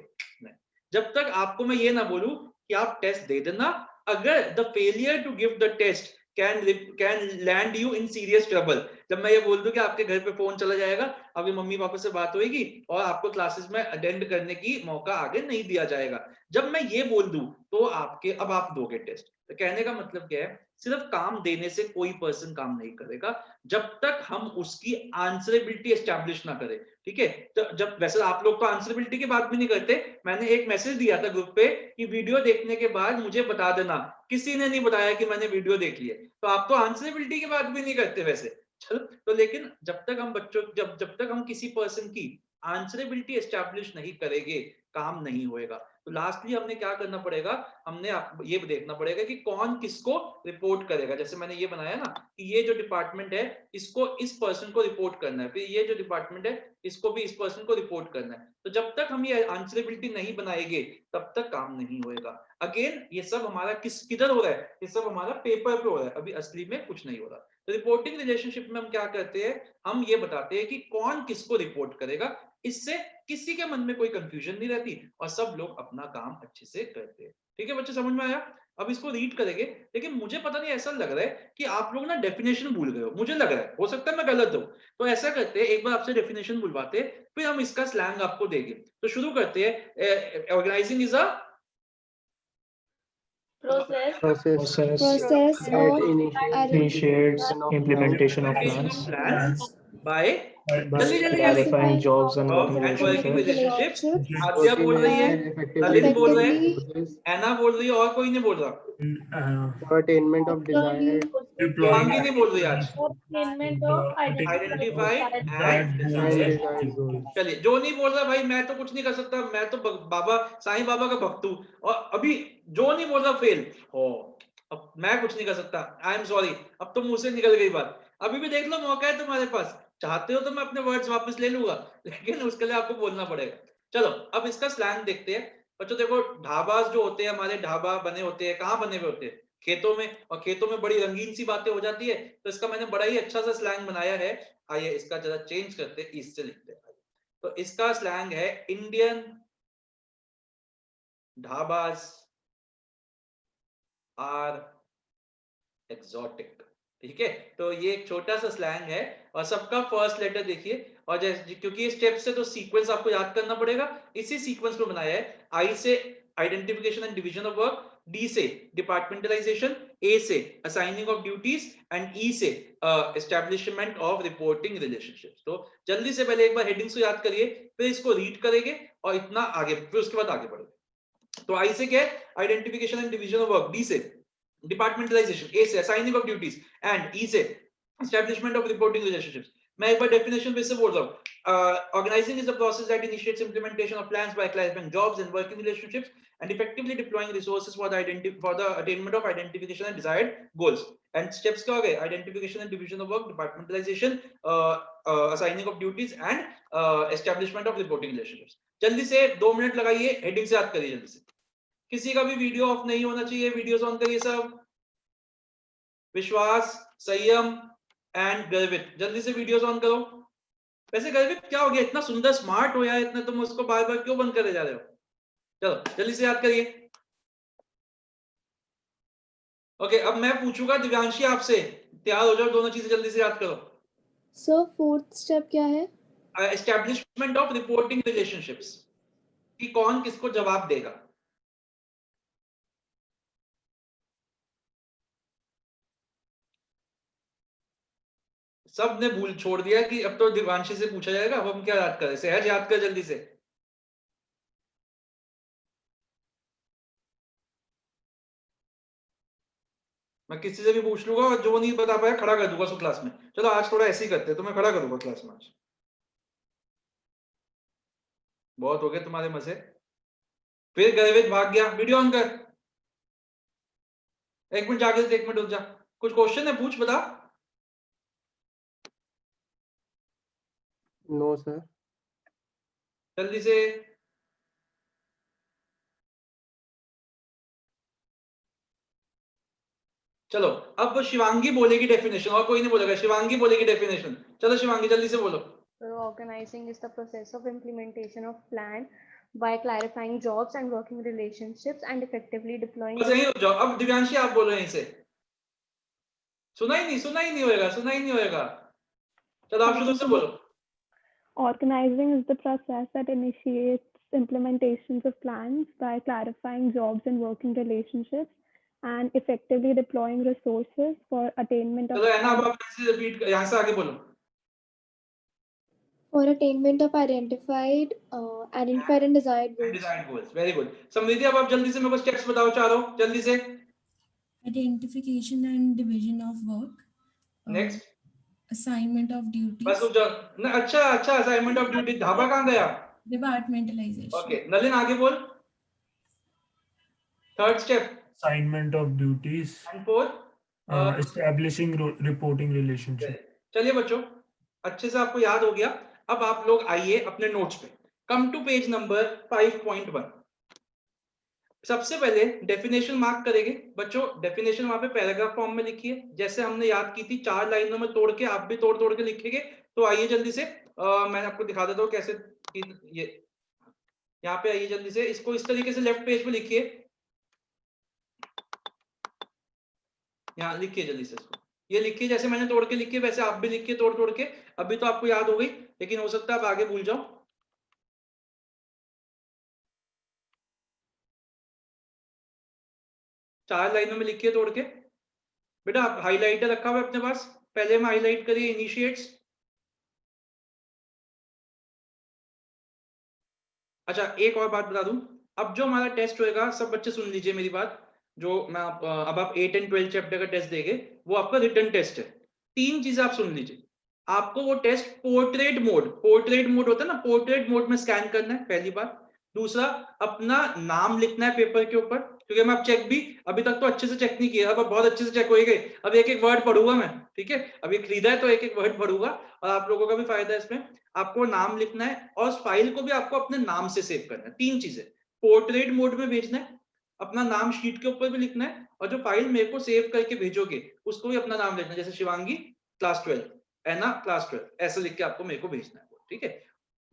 नहीं। जब तक आपको मैं ये ना बोलूं कि आप टेस्ट दे देना, अगर the failure to give the test can land you in serious trouble, जब मैं ये बोल दूं कि आपके घर पे फोन चला जाएगा, अभी मम्मी पापा से बात होगी और आपको क्लासेस में अटेंड करने की मौका आगे नहीं दिया जाएगा, जब मैं ये बोल दूं तो अब आप दोगे टेस्ट। तो कहने का मतलब क्या है, सिर्फ काम देने से कोई पर्सन काम नहीं करेगा जब तक हम उसकी आंसरेबिलिटी एस्टैब्लिश ना करें। ठीक है, तो जब वैसे आप लोग तो आंसरेबिलिटी की बात भी नहीं करते, मैंने एक मैसेज दिया था ग्रुप पे कि वीडियो देखने के बाद मुझे बता देना, किसी ने नहीं बताया कि मैंने वीडियो देख ली है। तो आप तो आंसरेबिलिटी की बात भी नहीं करते वैसे। चलो, तो लेकिन जब तक हम बच्चों जब तक हम किसी पर्सन की आंसरेबिलिटी एस्टैब्लिश नहीं करेंगे, काम नहीं होएगा। तो लास्टली हमने क्या करना पड़ेगा, हमने ये देखना पड़ेगा कि कौन किसको रिपोर्ट करेगा। जैसे मैंने ये बनाया ना कि ये जो डिपार्टमेंट है इसको इस पर्सन को रिपोर्ट करना है, फिर ये जो डिपार्टमेंट है इसको भी इस पर्सन को रिपोर्ट करना है। तो जब तक हम ये आंसरेबिलिटी नहीं बनाएंगे तब तक काम नहीं होएगा। अगेन ये सब हमारा किधर हो रहा है, ये सब हमारा पेपर पे हो रहा है, अभी असली में कुछ नहीं हो रहा। तो रिपोर्टिंग रिलेशनशिप में हम क्या करते हैं, हम ये बताते हैं कि कौन किसको रिपोर्ट करेगा, इससे किसी के मन में कोई कंफ्यूजन नहीं रहती और सब लोग अपना काम अच्छे से करते हैं। ठीक है बच्चे, समझ में आया? अब इसको रीड करेंगे, लेकिन मुझे पता नहीं ऐसा लग रहा है कि आप लोग ना डेफिनेशन भूल गए हो, मुझे लग रहा है, हो सकता है मैं गलत हूं। तो ऐसा करते हैं, एक बार आपसे डेफिनेशन बुलवाते हैं, फिर हम इसका स्लैंग आपको देंगे। तो शुरू करते हैं। Organising is a Process Process that of initiates implementation of plans by by जल्दी जल्दी जल्दी classifying jobs and job working and working relationships, relationships. Aadya बोल रही है, ललित बोल रहे हैं, ऐना बोल रही है, और कोई नहीं बोल रहा। for attainment of desired Shivangi नहीं बोल रही आज। attainment of identified that and goals and desired. desired goals. चलिए, जो नहीं बोल रहा भाई मैं तो कुछ नहीं कर सकता, मैं तो बाबा साईं बाबा का भक्त हूँ। और अभी जो नहीं बोल रहा फेल हो, अब मैं कुछ नहीं कर सकता, आई एम सॉरी, अब तो मुंह से निकल गई बात। अभी भी देख लो, मौका है तुम्हारे पास, चाहते हो तो मैं अपने वर्ड्स वापस ले लूंगा, लेकिन उसके लिए आपको बोलना पड़ेगा। चलो अब इसका स्लैंग देखते हैं बच्चों। देखो, ढाबा जो होते हैं हमारे, ढाबा बने होते हैं, कहाँ बने हुए होते हैं? खेतों में, और खेतों में बड़ी रंगीन सी बातें हो जाती है। तो इसका मैंने बड़ा ही अच्छा सा स्लैंग बनाया है। आइए इसका जरा चेंज करते हैं, इससे लिखते हैं। तो इसका स्लैंग है इंडियन ढाबास आर एक्सोटिक। ठीक है, तो ये एक छोटा सा स्लैंग है और सबका फर्स्ट लेटर देखिए। और जैसे क्योंकि ये स्टेप से तो सीक्वेंस आपको याद करना पड़ेगा, इसी सीक्वेंस में बनाया है। आई से identification and division of work, D से डिपार्टमेंटलाइजेशन, ए से असाइनिंग ऑफ ड्यूटीज एंड ई से एस्टैब्लिशमेंट ऑफ रिपोर्टिंग रिलेशनशिप्स। तो जल्दी से पहले एक बार हेडिंग्स को याद करिए, फिर इसको रीड करेंगे और इतना आगे, फिर उसके बाद आगे बढ़ेंगे। तो आई से क्या है, identification and division of work, D से डिपार्टमेंटलाइजेशन, ए से असाइनिंग ऑफ ड्यूटीज एंड ई से एस्टैब्लिशमेंट ऑफ रिपोर्टिंग रिलेशनशिप्स। मैं एक बार डेफिनेशन पे से बोल रहा हूं। Organizing is the process that initiates implementation of plans by classifying jobs and working relationships and effectively deploying resources for the attainment of identification and desired goals. And steps क्या हो गए, identification and division of work, departmentalization, assigning of duties and establishment of reporting relationships. जल्दी से 2 minute लगाइए, heading से याद करिए जल्दी से। किसी का भी वीडियो ऑफ नहीं होना चाहिए, वीडियोस ऑन करिए सब। विश्वास, संयम एंड गर्वित, जल्दी से वीडियोस ऑन करो। वैसे गर्वित क्या हो गया, इतना सुंदर स्मार्ट हो यार, इतना तुम उसको बार बार क्यों बंद करे जा रहे हो? चलो जल्दी से याद करिए। ओके, अब मैं पूछूंगा दिव्यांशी आपसे, तैयार हो जाओ, दोनों चीजें जल्दी से याद करो। सर फोर्थ स्टेप क्या है? एस्टैब्लिशमेंट ऑफ रिपोर्टिंग रिलेशनशिप्स, कि कौन किसको जवाब देगा। सब ने भूल छोड़ दिया कि अब तो दिवांशी से पूछा जाएगा, अब हम क्या याद करें। सहज याद कर जल्दी से। मैं किसी से भी पूछ लूंगा और जो नहीं बता पाया खड़ा कर दूंगा उसको क्लास में। चलो आज थोड़ा ऐसे ही करते हैं, तो मैं खड़ा करूंगा क्लास में आज। बहुत हो गए तुम्हारे मजे। फिर गर्वित भाग गया, वीडियो ऑन कर। एक मिनट जाके, एक मिनट रुक जा। कुछ क्वेश्चन है, पूछ बता। No sir. जल्दी से। चलो अब शिवांगी बोलेगी डेफिनेशन, और कोई नहीं बोलेगा, शिवांगी बोलेगी डेफिनेशन। चलो शिवांगी जल्दी से बोलो। So organizing is the process of implementation of plan by clarifying jobs and working relationships and effectively deploying. बस यही रुक जाओ। अब दिव्यांशी आप बोलो यहीं से। सुना ही नहीं होएगा। चलो आप शुरू से बोलो। Organizing is the process that initiates implementations of plans by clarifying jobs and working relationships and effectively deploying resources for attainment of. चलो है ना, अब आप ऐसे रिपीट, यहाँ से आगे बोलो। For attainment of identified and desired goals. Desired goals, very good। समृद्धि अब आप जल्दी से मेरे को स्टेप्स बताओ चारों, जल्दी से। Identification and division of work. Next. Assignment of duties. बस रुक जाओ। अच्छा असाइनमेंट ऑफ ड्यूटी, धाबा कहाँ गया? Departmentalization. ओके नलिन आगे बोल। Third step. Assignment of duties. And fourth Establishing reporting relationship. चलिए बच्चों, अच्छे से आपको याद हो गया। अब आप लोग आइए अपने नोट्स पे। Come to page number 5.1। सबसे पहले डेफिनेशन मार्क करेंगे बच्चों। डेफिनेशन वहां पे पैराग्राफ फॉर्म में लिखिए, जैसे हमने याद की थी 4 लाइनों में तोड़ के। आप भी तोड़ के लिखेंगे। तो आइए जल्दी से, मैं आपको दिखा देता हूँ कैसे। ये यहाँ पे आइए जल्दी से, इसको इस तरीके से लेफ्ट पेज पे लिखिए। यहाँ लिखिए जल्दी से इसको, ये लिखिए जैसे मैंने तोड़ के लिखिए, वैसे आप भी लिखिए तोड़ के। अभी तो आपको याद हो गई, लेकिन हो सकता है आप आगे भूल जाओ। चार लाइनों में लिखिए तोड़ के। बेटा आप हाईलाइटर रखा हुआ है अपने पास, पहले में हाईलाइट करिए इनिशिएट्स। अच्छा एक और बात बता दूं, अब जो हमारा टेस्ट होएगा, सब बच्चे सुन लीजिए मेरी बात। जो मैं अब आप 8 एंड 12 चैप्टर का टेस्ट देंगे, वो आपका रिटन टेस्ट है। 3 चीजें आप सुन लीजिए। आपको वो टेस्ट पोर्ट्रेट मोड होता है ना, पोर्ट्रेट मोड में स्कैन करना है, पहली बात। दूसरा, अपना नाम लिखना है पेपर के ऊपर, क्योंकि मैं अब चेक भी अभी तक तो अच्छे से चेक नहीं किया, अब बहुत अच्छे से चेक होएगा। अब एक वर्ड पढ़ूंगा मैं, ठीक है? अभी खरीदा है तो एक वर्ड पढ़ूंगा, और आप लोगों का भी फायदा है इसमें। आपको नाम लिखना है और फाइल को भी आपको अपने नाम से सेव करना है। 3 चीजें, पोर्ट्रेट मोड में भेजना है, अपना नाम शीट के ऊपर भी लिखना है, और जो फाइल मेरे को सेव करके भेजोगे उसको भी अपना नाम लिखना है। जैसे शिवांगी क्लास 12, एना क्लास 12, ऐसे लिख के आपको मेरे को भेजना है, ठीक है?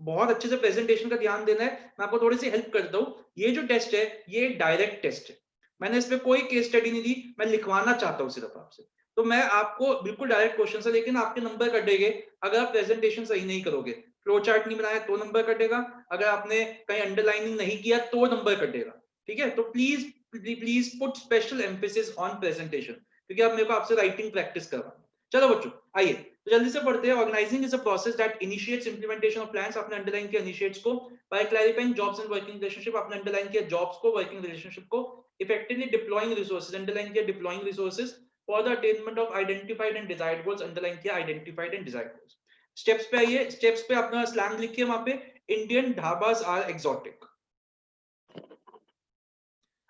बहुत अच्छे से प्रेजेंटेशन का ध्यान देना है। मैं आपको थोड़ी सी हेल्प करता हूँ। ये जो टेस्ट है ये डायरेक्ट टेस्ट है, मैंने इसमें कोई केस स्टडी नहीं दी, मैं लिखवाना चाहता हूँ सिर्फ आपसे। तो मैं आपको बिल्कुल डायरेक्ट क्वेश्चन है, लेकिन आपके नंबर कटेंगे अगर आप प्रेजेंटेशन सही नहीं करोगे। फ्लो चार्ट नहीं बनाया तो नंबर कटेगा, अगर आपने कहीं अंडरलाइनिंग नहीं किया तो नंबर कटेगा, ठीक है? तो please put special emphasis on presentation, क्योंकि अब मेरे को आपसे राइटिंग प्रैक्टिस करवाना। चलो बच्चों आइए तो जल्दी से पढ़ते हैं। Organising is a process that initiates implementation of plans, आपने अंडरलाइन किया इनिशिएट्स को। By clarifying jobs and working relationship, आपने अंडरलाइन किया जॉब्स को, वर्किंग रिलेशनशिप को। इफेक्टिवली डिप्लॉइंग रिसोर्सेज, अंडरलाइन किया deploying resources for the attainment of identified and desired goals, underline किया identified and desired goals. Steps पे आइए, steps पे अपना स्लैंग लिखिए वहां पे। Indian dhabas are exotic.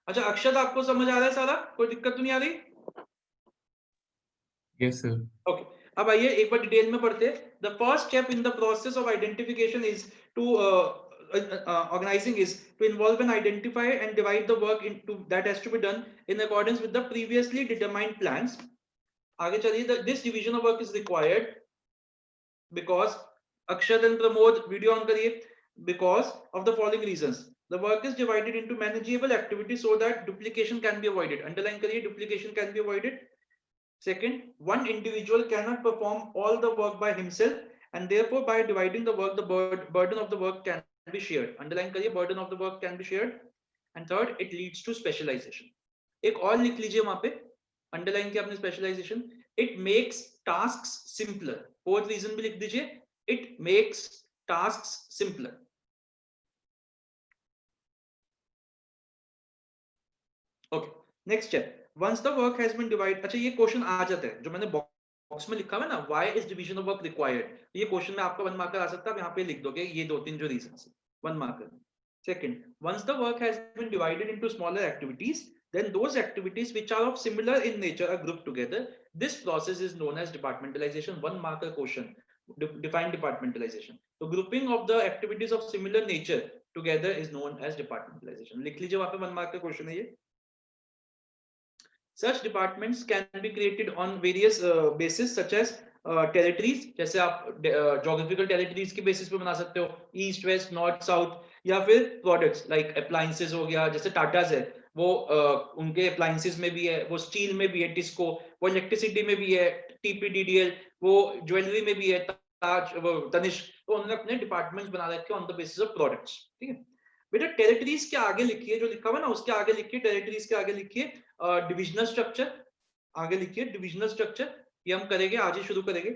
अच्छा अक्षत आपको समझ आ रहा है सारा, कोई दिक्कत तो नहीं आ रही? Yes, sir. ओके अब आइए एक बार डिटेल में पढ़ते हैं। The first step in the process of identification is to organizing is to involve and identify and divide the work into that has to be done in accordance with the previously determined plans. आगे चलिए, this division of work is required because Akshat and Pramod video on करिए, because of the following reasons. The work is divided into manageable activities so that duplication can be avoided. Underline करिए, duplication can be avoided. Second, one individual cannot perform all the work by himself and therefore by dividing the work, the burden of the work can be shared. Underline करिए, burden of the work can be shared. And third, it leads to specialization. एक और लिख लीजिए वहां पे, underline किया आपने specialization. It makes tasks simpler. Fourth reason भी लिख दीजिए, it makes tasks simpler. Okay, next step. Once the work has been divided, अच्छा ये क्वेश्चन आ जाता है जो मैंने बॉक्स में लिखा हुआ है ना, why is division of work required? ये क्वेश्चन में आपका 1 मार्कर आ सकता है, आप यहाँ पे लिख दोगे ये 2-3 जो रीजंस है, 1 marker. Second, once the work has been divided into smaller activities, then those activities which are of similar in nature are grouped together. This process is known as departmentalization. 1 marker question. Define departmentalization. So grouping of the activities of similar nature together is known as departmentalization. लिख लीजिए वहां पे 1 marker question है ये. Such departments can be created on various bases such as territories, जैसे आप geographical territories के basis पे बना सकते हो, east, west, north, south, या फिर products like appliances हो गया, जैसे टाटास है वो उनके appliances में भी है, वो steel में भी है, टिस्को, वो electricity में भी है, TPDDL, वो ज्वेलरी में भी है, ताज, वो तनिष्क, तो उन्होंने अपने डिपार्टमेंट्स बना रखे on the basis of products. ठीक है बेटा, टेरिटरीज के आगे लिखिए, जो लिखा हुआ ना उसके आगे लिखिए, टेरिटरीज के आगे लिखिए डिविजनल स्ट्रक्चर, आगे लिखिए डिविजनल स्ट्रक्चर, ये हम करेंगे आज ही शुरू करेंगे.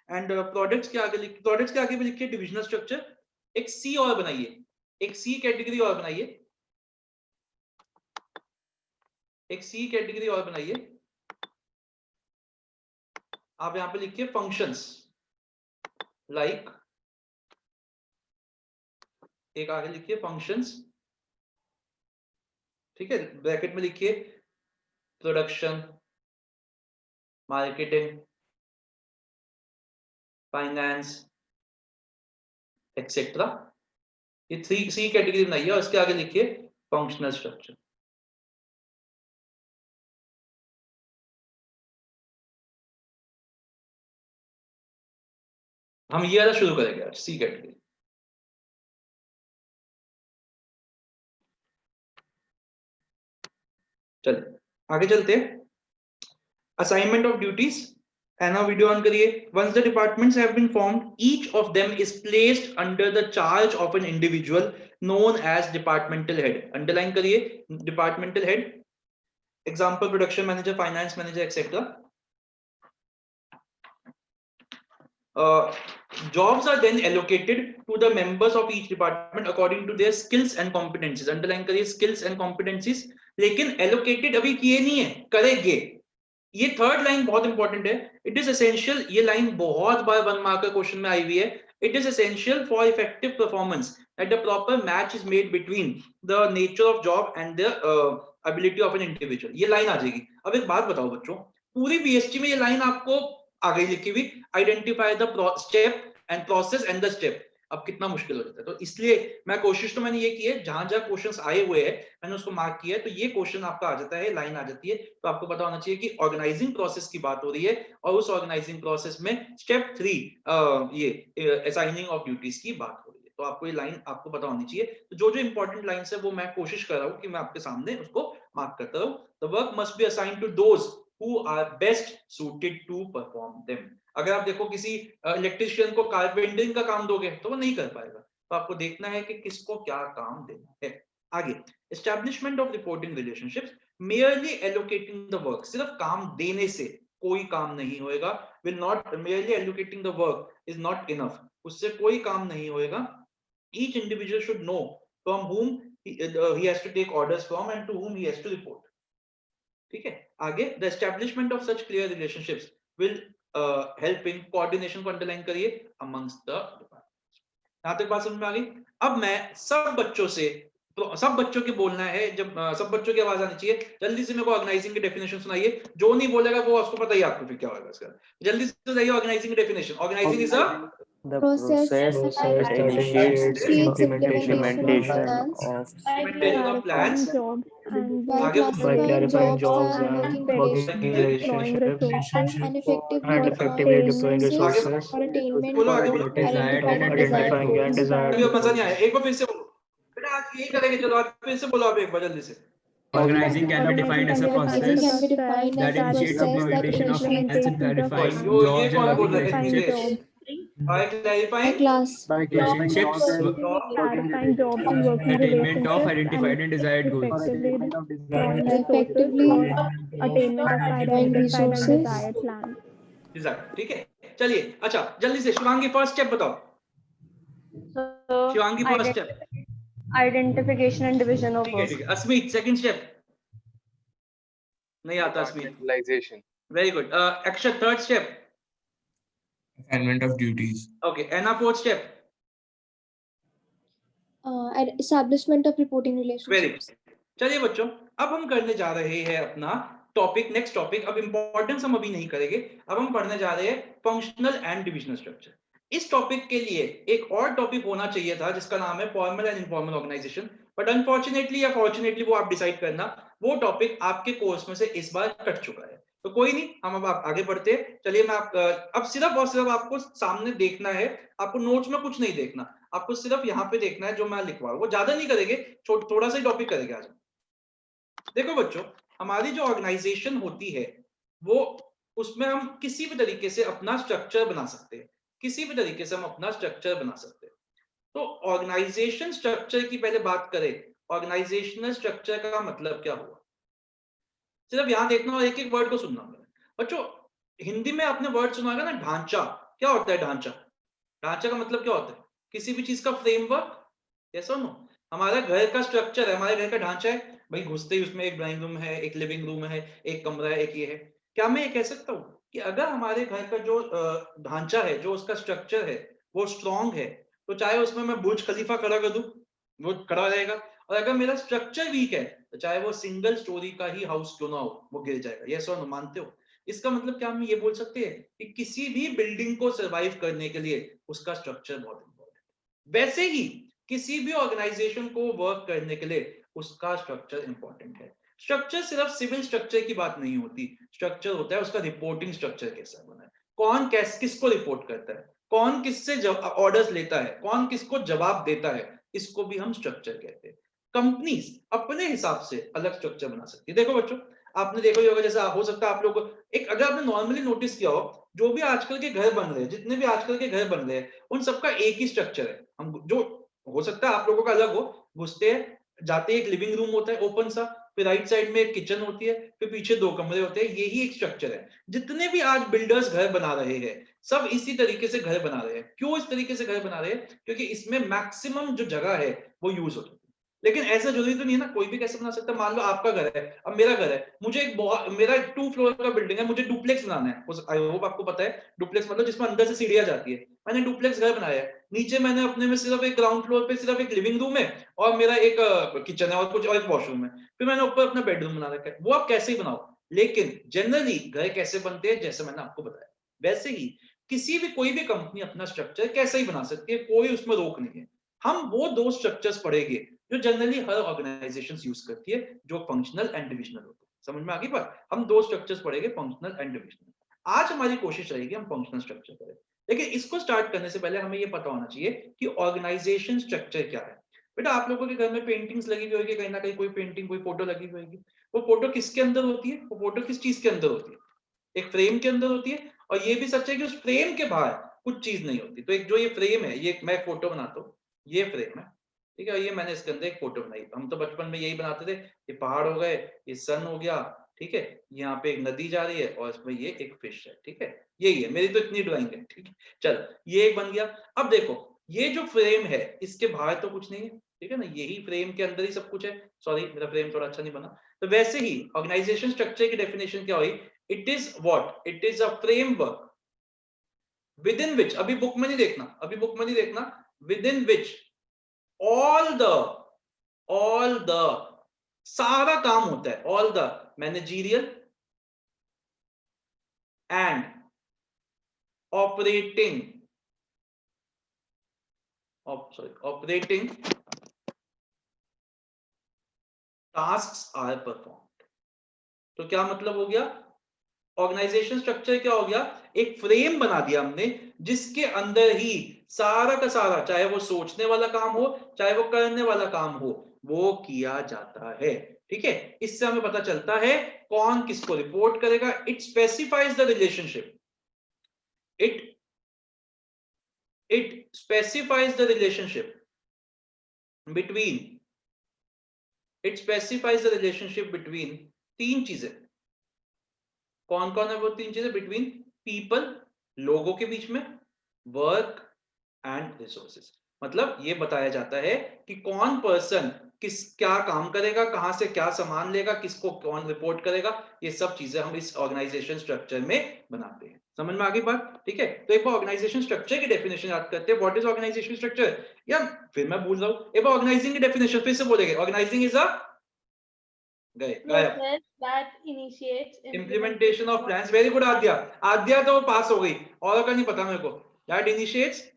एंड प्रोडक्ट्स के आगे लिखिए, प्रोडक्ट्स के आगे भी लिखिए डिविजनल स्ट्रक्चर. एक सी और बनाइए, एक सी कैटेगरी और बनाइए, एक सी कैटेगरी और बनाइए. आप यहाँ पे लिखिए फंक्शंस लाइक, एक आगे लिखिए फंक्शंस, ठीक है, ब्रैकेट में लिखिए प्रोडक्शन, मार्केटिंग, फाइनेंस एक्सेट्रा. ये 3C कैटेगरी बनाइए और इसके आगे लिखिए फंक्शनल स्ट्रक्चर. हम ये वाला शुरू करेंगे आज, सी कैटेगरी. चलिए आगे चलते हैं. असाइनमेंट ऑफ ड्यूटीज, एना वीडियो ऑन करिए. Once the departments have been formed, each of them is placed under the charge of an individual known as departmental head. Underline करिए departmental head. Example production manager, finance manager etcetera. Jobs are then allocated to the members of each department according to their skills and competencies. Underline करिए skills and competencies. लेकिन allocated अभी किए नहीं है, करेंगे. ये third line बहुत important है. इट इज एसेंशियल, ये लाइन बहुत बार 1 मार्कर क्वेश्चन में आई हुई है. It is essential for effective performance that a proper match is made between the nature of job and the ability of an individual. ये line आ जाएगी. अब एक बात बताओ बच्चों, पूरी बीएसटी में ये लाइन आपको आ गई लिखी हुई, identify the step and process and the step. अब कितना मुश्किल हो जाता है. तो इसलिए मैं कोशिश तो मैंने ये की है, जहां जहां क्वेश्चंस आए हुए हैं मैंने उसको मार्क किया है. तो ये क्वेश्चन आपका आ जाता है, लाइन आ जाती है, तो आपको पता होना चाहिए कि ऑर्गेनाइजिंग प्रोसेस की बात हो रही है और उस ऑर्गेनाइजिंग प्रोसेस में स्टेप 3 ये असाइनिंग ऑफ ड्यूटीज की बात हो रही है. तो आपको ये लाइन आपको पता होनी चाहिए. तो जो जो इंपॉर्टेंट लाइंस है वो मैं कोशिश कर रहा हूँ कि मैं आपके सामने उसको मार्क करता रहूं. The work must be assigned to those who are best suited to perform them. अगर आप देखो किसी इलेक्ट्रिशियन को कारपेंटरिंग का काम दोगे तो वो नहीं कर पाएगा. तो आपको देखना है कि किसको क्या काम देना है. आगे, establishment of reporting relationships. merely allocating the work, सिर्फ काम देने से कोई काम नहीं होएगा. will not, merely allocating the work is not enough. उससे कोई काम नहीं होएगा. each individual should know from whom he has to take orders from and to whom he has to report. ठीक है. आगे, the establishment of such clear relationships will help in coordination को underline करिए अमंगस्ट द डिपार्टमेंट्स. यहां तक बात समझ में आ गई. अब मैं सब बच्चों के बोलना है, जब सब बच्चों की आवाज आनी चाहिए. जल्दी से मेरे को ऑर्गेनाइजिंग की डेफिनेशन सुनाइए. जो नहीं बोलेगा वो उसको पता ही आपको फिर क्या होगा इसका. जल्दी से बताइए ऑर्गेनाइजिंग की definition. Organizing is a The process Process that initiates initiates implementation of implementation of plans jobs and by आगे classifying jobs jobs and and working working relations relationships and effectively and effectively deploying resources for attainment बोलो of आगे. identifying identifying and goals. desired अभी मजा नहीं आया. एक बार फिर से बोलो बेटा. आज यही करेंगे. चलो आज फिर से बोलो आप एक बार जल्दी से. Organizing can be defined as a Organizing can be process defined that as a initiates process that implementation of plans and initiates clarifies ये jobs कौन and बोल working रहा है? relationships by clarifying class. By clarifying Relationships, jobs and Clarifying jobs and working attainment of relationships identified and desired goals. for effectively attainment of deploying desired resources Effectively for attainment of deploying identified and resources. desired plans. Desire, ठीक है। चलिए अच्छा जल्दी से Shivangi first step बताओ। So Shivangi first step, identification and division of ठीक है work. ठीक है। अस्मित सेकंड स्टेप, नहीं आता Asmit, Compartmentalization. Very good. Akshat third step, Assignment of duties. Okay. Ena fourth step, Establishment of reporting relationships. Very good. चलिए बच्चों अब हम करने जा रहे हैं अपना टॉपिक, नेक्स्ट टॉपिक। अब इंपॉर्टेंस हम अभी नहीं करेंगे, अब हम पढ़ने जा रहे हैं फंक्शनल एंड डिविजनल स्ट्रक्चर। इस टॉपिक के लिए एक और टॉपिक होना चाहिए था जिसका नाम है formal and informal organization, but unfortunately या फॉर्चुनेटली वो आप डिसाइड करना, वो टॉपिक आपके कोर्स में से इस बार कट चुका है। तो कोई नहीं, हम अब आगे बढ़ते हैं। चलिए मैं अब सिर्फ और सिर्फ आपको सामने देखना है, आपको नोट्स में कुछ नहीं देखना, आपको सिर्फ यहाँ पे देखना है जो मैं लिखवा, वो ज्यादा नहीं करेंगे, थोड़ा सा ही टॉपिक करेंगे आज। देखो बच्चों, हमारी जो ऑर्गेनाइजेशन होती है वो, उसमें हम किसी भी तरीके से अपना स्ट्रक्चर बना सकते हैं, किसी भी तरीके से हम अपना स्ट्रक्चर बना सकते हैं। तो ऑर्गेनाइजेशन स्ट्रक्चर की पहले बात करें, ऑर्गेनाइजेशनल स्ट्रक्चर का मतलब क्या हुआ, सिर्फ यहां देखना और एक एक वर्ड को सुनना। बच्चों हिंदी में आपने वर्ड सुना होगा ना, ढांचा। क्या होता है ढांचा? ढांचा का मतलब क्या होता है? किसी भी चीज का फ्रेमवर्क। यस और नो? हमारा घर का स्ट्रक्चर है, हमारे घर का ढांचा है भाई, घुसते ही उसमें एक ड्राइंग रूम है, एक लिविंग रूम है, एक कमरा है, एक ये है। क्या मैं ये कह सकता हूँ कि अगर हमारे घर का जो ढांचा है, जो उसका स्ट्रक्चर है वो स्ट्रॉन्ग है, तो चाहे उसमें मैं बुर्ज खलीफा खड़ा कर दूं वो खड़ा रहेगा, और अगर मेरा स्ट्रक्चर वीक है तो चाहे वो सिंगल स्टोरी का ही हाउस क्यों ना हो वो गिर जाएगा। यस और नो? मानते हो? इसका मतलब क्या हम ये बोल सकते हैं कि किसी भी बिल्डिंग को सर्वाइव करने के लिए उसका स्ट्रक्चर बहुत इंपॉर्टेंट है। वैसे ही किसी भी ऑर्गेनाइजेशन को वर्क करने के लिए उसका स्ट्रक्चर इंपॉर्टेंट है। स्ट्रक्चर सिर्फ सिविल स्ट्रक्चर की बात नहीं होती, स्ट्रक्चर होता है उसका रिपोर्टिंग स्ट्रक्चर कैसा बना है, कौन किसको रिपोर्ट करता है, कौन किससे ऑर्डर्स लेता है, कौन किसको जवाब देता है, इसको भी हम स्ट्रक्चर कहते हैं। कंपनीज अपने हिसाब से अलग स्ट्रक्चर बना सकती है। देखो बच्चों, आपने देखा होगा, जैसे हो सकता है आप लोगों को एक, अगर आपने नॉर्मली नोटिस किया हो, जो भी आजकल के घर बन रहे हैं, जितने भी आजकल के घर बन रहे हैं, उन सबका एक ही स्ट्रक्चर है। हम जो हो सकता है आप लोगों का अलग हो, घुसते हैं जाते एक लिविंग रूम होता है ओपन सा, फिर राइट साइड में एक किचन होती है, फिर पीछे 2 कमरे होते हैं, यही एक स्ट्रक्चर है। जितने भी आज बिल्डर्स घर बना रहे हैं सब इसी तरीके से घर बना रहे हैं। क्यों इस तरीके से घर बना रहे हैं? क्योंकि इसमें मैक्सिमम जो जगह है वो यूज होती है। लेकिन ऐसा जरूरी तो नहीं है ना, कोई भी कैसे बना सकता है। मान लो आपका घर है, अब मेरा घर है, मुझे मेरा 2 फ्लोर का बिल्डिंग है, मुझे डुप्लेक्स बनाना है। आई होप आपको पता है डुप्लेक्स मतलब जिसमें अंदर से सीढ़ियां जाती है। मैंने डुप्लेक्स घर बनाया है, नीचे मैंने अपने में सिर्फ एक ग्राउंड फ्लोर पे सिर्फ एक लिविंग रूम है और मेरा एक किचन है और कुछ और एक वॉशरूम है, फिर मैंने ऊपर अपना बेडरूम बना रखा है। वो आप कैसे ही बनाओ, लेकिन जनरली घर कैसे बनते हैं जैसे मैंने आपको बताया, वैसे ही किसी भी कोई भी कंपनी अपना स्ट्रक्चर कैसे ही बना सकती है, कोई उसमें रोक नहीं है। हम वो 2 स्ट्रक्चर्स पढ़ेंगे जो जनरली हर ऑर्गेनाइजेशन यूज करती है, जो फंक्शनल एंड डिविजनल होते हैं। समझ में आ गई बात? हम 2 स्ट्रक्चर्स पढ़ेंगे, फंक्शनल एंड डिविजनल। आज हमारी कोशिश रहेगी हम फंक्शनल स्ट्रक्चर करें, लेकिन इसको स्टार्ट करने से पहले हमें ये पता होना चाहिए कि ऑर्गेनाइजेशन स्ट्रक्चर क्या है। बेटा आप लोगों के घर में पेंटिंग्स लगी हुई होगी, कहीं ना कहीं कोई पेंटिंग कोई फोटो लगी हुई होगी। वो फोटो किसके अंदर होती है? वो फोटो किस चीज के अंदर होती है? एक फ्रेम के अंदर होती है। और ये भी सच है कि उस फ्रेम के बाहर कुछ चीज नहीं होती। तो एक जो ये फ्रेम है, ये मैं फोटो बनाता हूँ, ये फ्रेम है, ठीक है, ये मैंने इसके अंदर एक फोटो बनाई। हम तो बचपन में यही बनाते थे, ये पहाड़ हो गए, ये सन हो गया, ठीक है, यहाँ पे एक नदी जा रही है और इसमें ये एक फिश है, ठीक है, यही है मेरी तो इतनी ड्राइंग है, ठीक है। चलो ये एक बन गया। अब देखो ये जो फ्रेम है इसके बाहर तो कुछ नहीं है, ठीक है ना, यही फ्रेम के अंदर ही सब कुछ है। सॉरी मेरा फ्रेम थोड़ा अच्छा नहीं बना। तो वैसे ही ऑर्गेनाइजेशन स्ट्रक्चर की डेफिनेशन क्या हुई? It is what? It is a framework within which, अभी बुक में नहीं देखना, अभी बुक में नहीं देखना, within which all the सारा काम होता है, all the managerial and operating tasks are performed। तो क्या मतलब हो गया? ऑर्गेनाइजेशन स्ट्रक्चर क्या हो गया? एक फ्रेम बना दिया हमने जिसके अंदर ही सारा का सारा, चाहे वो सोचने वाला काम हो चाहे वो करने वाला काम हो, वो किया जाता है, ठीक है। इससे हमें पता चलता है कौन किसको रिपोर्ट करेगा। It specifies the relationship, it It specifies the relationship between तीन चीजें. कौन कौन है वो तीन चीजें? बिटवीन पीपल, लोगों के बीच में, वर्क एंड रिसोर्सेज. मतलब ये बताया जाता है कि कौन पर्सन क्या काम करेगा, कहां से क्या सामान लेगा, किसको कौन रिपोर्ट करेगा, ये सब चीजें हम इस ऑर्गेनाइजेशन स्ट्रक्चर में बनाते हैं. समझ में आ गई बात? ठीक है. तो एक बार ऑर्गेनाइजेशन स्ट्रक्चर की डेफिनेशन याद करते हैं. What is organization structure? या फिर मैं भूल रहा हूं, एक बार ऑर्गेनाइजिंग की डेफिनेशन फिर से बोलेंगे. Organizing is a process that initiates implementation of plans. Very good Aadya. Aadya तो पास हो गई, और का नहीं पता मेरे को. That initiates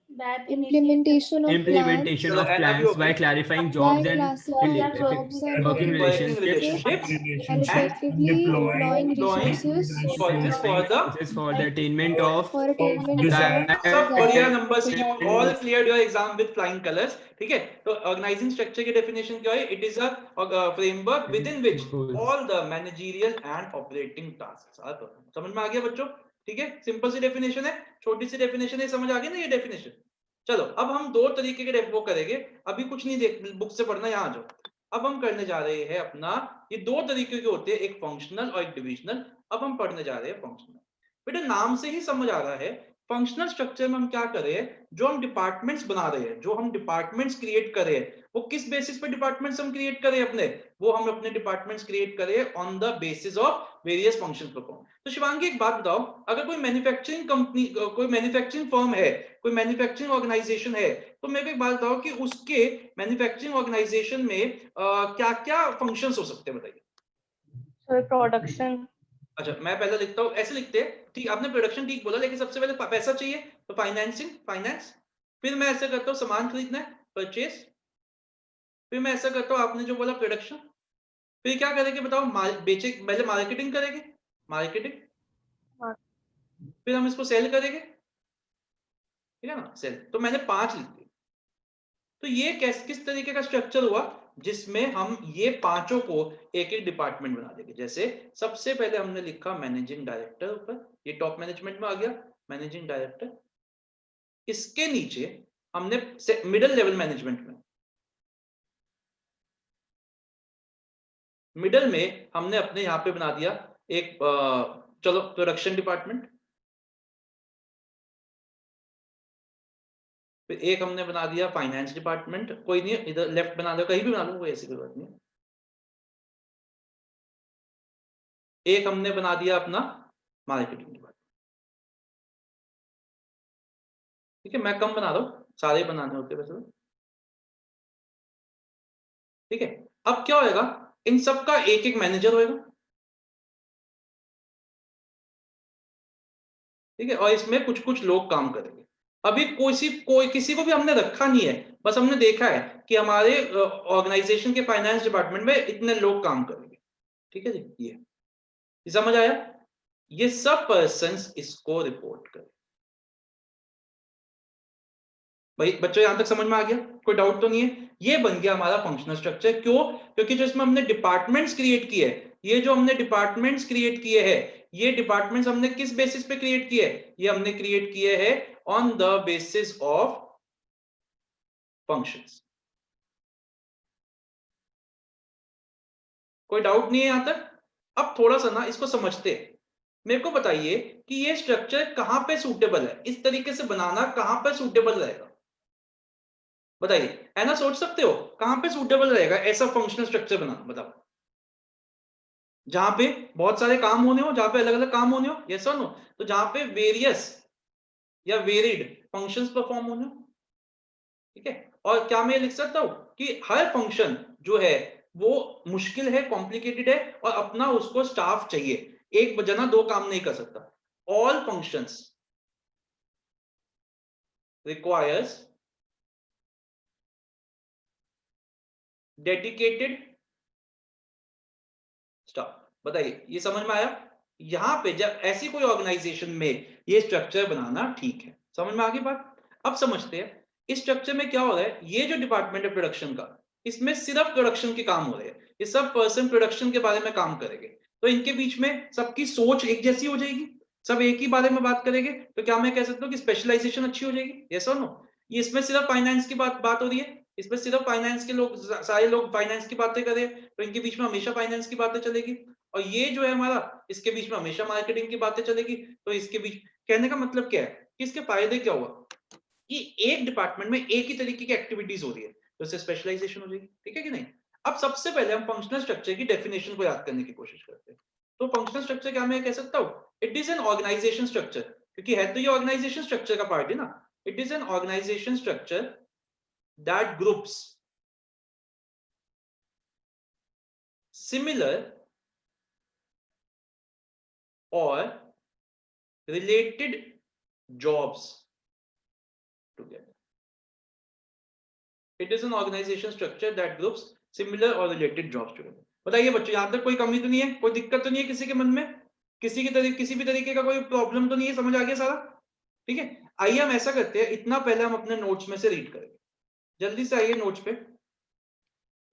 Implementation of Implementation Chalo, of and plans abhi by okay. clarifying by jobs and classifying jobs and working working relationships and effectively deploying resources for the process for the attainment of for attainment desired of सब बढ़िया desired number से all goals. Clear your exam with flying colours. ठीक है. तो organizing structure की definition क्या है? It is a framework within which all the managerial and operating tasks are performed. समझ में आ गया बच्चों? ठीक है. सिंपल सी डेफिनेशन है, छोटी सी डेफिनेशन है. समझ आ गई ना ये डेफिनेशन? चलो अब हम दो तरीके के वो करेंगे. अभी कुछ नहीं देख बुक से पढ़ना, यहाँ आ जाओ. अब हम करने जा रहे हैं अपना, ये दो तरीके के होते हैं, एक फंक्शनल और एक डिविजनल. अब हम पढ़ने जा रहे हैं फंक्शनल. बेटा नाम से ही समझ आ रहा है फंक्शनल स्ट्रक्चर में हम क्या कर रहे हैं. जो हम डिपार्टमेंट्स बना रहे हैं, जो हम डिपार्टमेंट्स क्रिएट कर रहे हैं, वो किस बेसिस पे डिपार्टमेंट्स हम क्रिएट कर रहे हैं अपने? वो हम अपने डिपार्टमेंट्स क्रिएट कर रहे हैं on the basis of various functions perform. तो शिवांगी एक बात बताओ, अगर कोई मैन्युफैक्चरिंग कंपनी, कोई मैन्युफैक्चरिंग फर्म है, कोई मैन्युफैक्चरिंग ऑर्गेनाइजेशन है, तो मेरे को एक बात बताओ कि उसके मैन्युफैक्चरिंग ऑर्गेनाइजेशन में क्या क्या फंक्शंस हो सकते हैं, बताइए. प्रोडक्शन. अच्छा मैं पहले लिखता हूँ, ऐसे लिखते हैं. ठीक, आपने प्रोडक्शन ठीक बोला, लेकिन सबसे पहले पैसा चाहिए, तो फाइनेंसिंग, फाइनेंस. फिर मैं ऐसा करता हूँ, सामान खरीदना है, परचेस. फिर मैं ऐसा करता हूँ, आपने जो बोला प्रोडक्शन. फिर क्या करेंगे बताओ? बेचे, पहले मार्केटिंग करेंगे, मार्केटिंग. फिर हम इसको सेल करेंगे, ठीक है ना, सेल. तो मैंने 5 लिख दिए. तो ये किस तरीके का स्ट्रक्चर हुआ जिसमें हम ये पांचों को एक एक डिपार्टमेंट बना देंगे. जैसे सबसे पहले हमने लिखा मैनेजिंग डायरेक्टर ऊपर, ये टॉप मैनेजमेंट में आ गया मैनेजिंग डायरेक्टर. इसके नीचे हमने मिडिल लेवल मैनेजमेंट में, मिडिल में हमने अपने यहां पे बना दिया एक चलो प्रोडक्शन डिपार्टमेंट. फिर एक हमने बना दिया फाइनेंस डिपार्टमेंट. कोई नहीं, इधर लेफ्ट बना लो, कहीं भी बना लो, कोई ऐसी कोई बात नहीं. एक हमने बना दिया अपना मार्केटिंग डिपार्टमेंट. ठीक है, मैं कम बना रहा हूं, सारे बनाने होते वैसे. ठीक है. अब क्या होएगा, इन सब का एक एक मैनेजर होएगा. ठीक है. और इसमें कुछ कुछ लोग काम करेंगे. अभी कोई किसी को भी हमने रखा नहीं है, बस हमने देखा है कि हमारे ऑर्गेनाइजेशन के फाइनेंस डिपार्टमेंट में इतने लोग काम करेंगे. ठीक है जी. ये समझ आया? ये सब पर्सन्स इसको रिपोर्ट करें. भाई बच्चों यहां तक समझ में आ गया? कोई डाउट तो नहीं है? ये बन गया हमारा फंक्शनल स्ट्रक्चर. क्यों? क्योंकि जो इसमें हमने डिपार्टमेंट्स क्रिएट किए हैं, ये जो हमने डिपार्टमेंट्स क्रिएट किए हैं, ये डिपार्टमेंट्स हमने किस बेसिस पे क्रिएट किए हैं? ये हमने क्रिएट किए हैं on the basis of functions. कोई डाउट नहीं है यहां तक? अब थोड़ा सा ना इसको समझते हैं. मेरे को बताइए कि ये स्ट्रक्चर कहां पे सूटेबल है, इस तरीके से बनाना कहां पे सूटेबल रहेगा? बताइए. है ना, सोच सकते हो कहां पे सूटेबल रहेगा ऐसा फंक्शनल स्ट्रक्चर बनाना? बताओ. जहां पे बहुत सारे काम होने हो, जहां पे अलग अलग काम होने हो, यस और नो? तो जहां पे वेरियस या वेरिड फंक्शंस परफॉर्म होने हो. ठीक है. और क्या मैं लिख सकता हूं कि हर फंक्शन जो है वो मुश्किल है, कॉम्प्लिकेटेड है, और अपना उसको स्टाफ चाहिए, एक जना दो काम नहीं कर सकता. All functions requires dedicated staff. बताइए, ये समझ में आया? यहां पे जब ऐसी कोई ऑर्गेनाइजेशन में ये स्ट्रक्चर बनाना ठीक है. समझ में आ गई बात? अब समझते हैं इस स्ट्रक्चर में क्या हो रहा है. ये जो डिपार्टमेंट है प्रोडक्शन का, इसमें सिर्फ प्रोडक्शन के काम हो रहे हैं. ये सब पर्सन प्रोडक्शन के बारे में काम करेंगे. तो इनके बीच में सबकी सोच एक जैसी हो जाएगी, सब एक ही बारे में बात करेंगे तो क्या मैं कह सकता हूँ कि स्पेशलाइजेशन अच्छी हो जाएगी? यस और नो? ये इसमें सिर्फ फाइनेंस की बात हो रही है, इसमें सिर्फ फाइनेंस के लोग, सारे लोग फाइनेंस की बातें करें तो इनके बीच में हमेशा फाइनेंस की बातें चलेगी, और ये जो है हमारा, इसके बीच में हमेशा मार्केटिंग की बातें चलेगी। तो इसके बीच कहने का मतलब क्या है कि इसके फायदे क्या हुआ कि एक डिपार्टमेंट में एक ही तरीके की एक्टिविटीज हो रही है, तो इससे स्पेशलाइजेशन हो जाएगी। ठीक है कि नहीं? अब सबसे पहले हम फंक्शनल स्ट्रक्चर की डेफिनेशन को याद करने की कोशिश करते हैं। तो फंक्शनल स्ट्रक्चर क्या मैं कह सकता हूं? It is an organization structure, क्योंकि है तो ये ऑर्गेनाइजेशन स्ट्रक्चर का पार्ट है ना। It is an organization structure that groups similar or related jobs together. It is an organization structure that groups similar or related jobs together. बताइए बच्चों, यहां तक कोई कमी तो नहीं है, कोई दिक्कत तो नहीं है किसी के मन में, किसी भी तरीके का कोई प्रॉब्लम तो नहीं है? समझ आ गया सारा? ठीक है, आइए हम ऐसा करते हैं, इतना पहले हम अपने नोट्स में से रीड करेंगे। जल्दी से आइए नोट्स पे।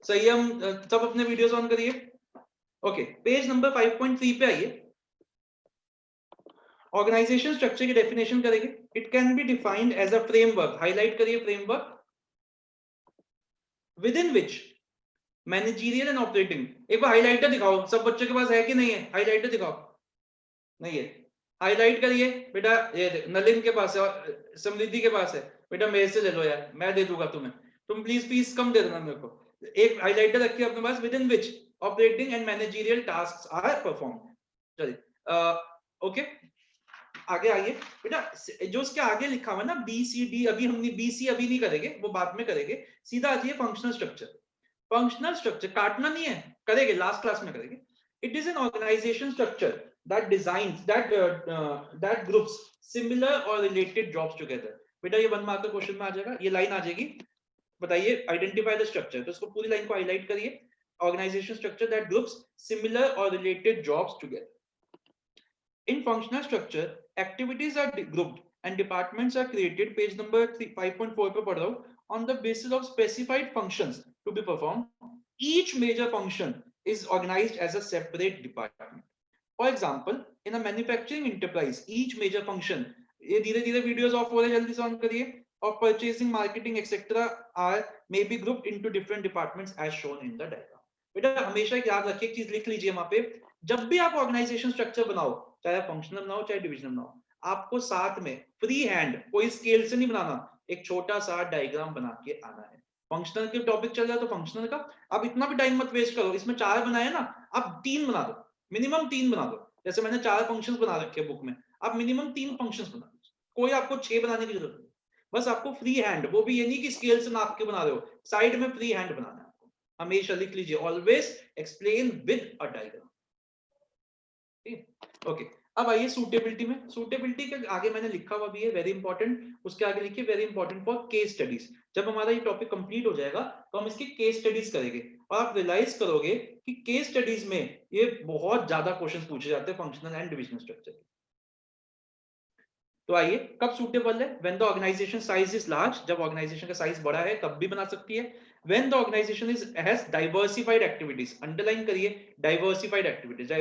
सही, हम सब अपने वीडियोस ऑन करिए। ओके, पेज नंबर 5.3 पे आइए। ऑर्गेनाइजेशन स्ट्रक्चर की डेफिनेशन करेंगे। It can be defined as a framework, highlight करिए, framework within which managerial and operating. एक बार हाईलाइटर दिखाओ, सब बच्चों के पास है कि नहीं है? हाईलाइटर दिखाओ। नहीं है, हाईलाइट करिए बेटा। ये नलिन के पास है, समृद्धि के पास है, बेटा मेरे से ले लो यार, मैं दे दूंगा तुम्हें, तुम प्लीज फीस कम दे देना मेरे को। एक हाईलाइटर रखिए अपने पास, within which operating and managerial tasks are perform. चलिए ओके, आगे आइए बेटा। जो उसके आगे लिखा हुआ है ना BCD, अभी हमने BC अभी नहीं करेंगे, वो बाद में करेंगे। सीधा आइए फंक्शनल स्ट्रक्चर। फंक्शनल स्ट्रक्चर काटना नहीं है, करेंगे लास्ट क्लास में करेंगे। It is an organization structure that designs that groups similar or related jobs together. बेटा ये 1 मार्क का क्वेश्चन में आ जाएगा, ये लाइन आ जाएगी। बताइए, आइडेंटिफाई द स्ट्रक्चर, तो इसको पूरी लाइन को हाईलाइट करिए। Organisation structure that groups similar और related jobs together. In functional structure, activities are grouped and departments are created. Page number 5.4 पे पढ़ रहा हूँ। On the basis of specified functions to be performed, each major function is organized as a separate department. For example, in a manufacturing enterprise, each major function, ये धीरे-धीरे videos of हो रहे हैं, जल्दी से ऑन करिए, of purchasing, marketing, etc. are may be grouped into different departments as shown in the diagram. बेटा हमेशा याद रखिए, एक चीज लिख लीजिए वहां पे, जब भी आप ऑर्गेनाइजेशन स्ट्रक्चर बनाओ, चाहे आप फंक्शनल बनाओ चाहे डिविजनल बनाओ, आपको साथ में फ्री हैंड, कोई स्केल से नहीं बनाना, एक छोटा सा डायग्राम बना के आना है। फंक्शनल के टॉपिक चल रहा है तो फंक्शनल का, अब इतना भी टाइम मत वेस्ट करो, इसमें 4 बनाए ना, आप 3 बना दो, मिनिमम 3 बना दो। जैसे मैंने 4 फंक्शंस बना रखे हैं बुक में, आप मिनिमम 3 फंक्शंस बना दो, कोई आपको 6 बनाने की जरूरत नहीं। बस आपको फ्री हैंड, वो भी ये नहीं कि स्केल से नाप के बना रहे हो, साइड में फ्री हैंड बनाना है आपको। हमेशा लिख लीजिए, always explain with a diagram. Okay, अब आइए सूटेबिलिटी में। सूटेबिलिटी के आगे मैंने लिखा हुआ भी है वेरी इंपॉर्टेंट, उसके आगे लिखिए very important for case studies. जब हमारा ये टॉपिक कंप्लीट हो जाएगा तो हम इसकी केस स्टडीज करेंगे, और आप रियलाइज करोगे कि केस स्टडीज में ये बहुत ज्यादा क्वेश्चंस पूछे जाते हैं फंक्शनल एंड डिविजनल स्ट्रक्चर। तो आइए, कब सूटेबल है? When the organization size is large, जब ऑर्गेनाइजेशन का साइज बड़ा है तब भी बना सकती है। When the organization is has diversified activities, underline करिए डाइवर्सिफाइड एक्टिविटीज।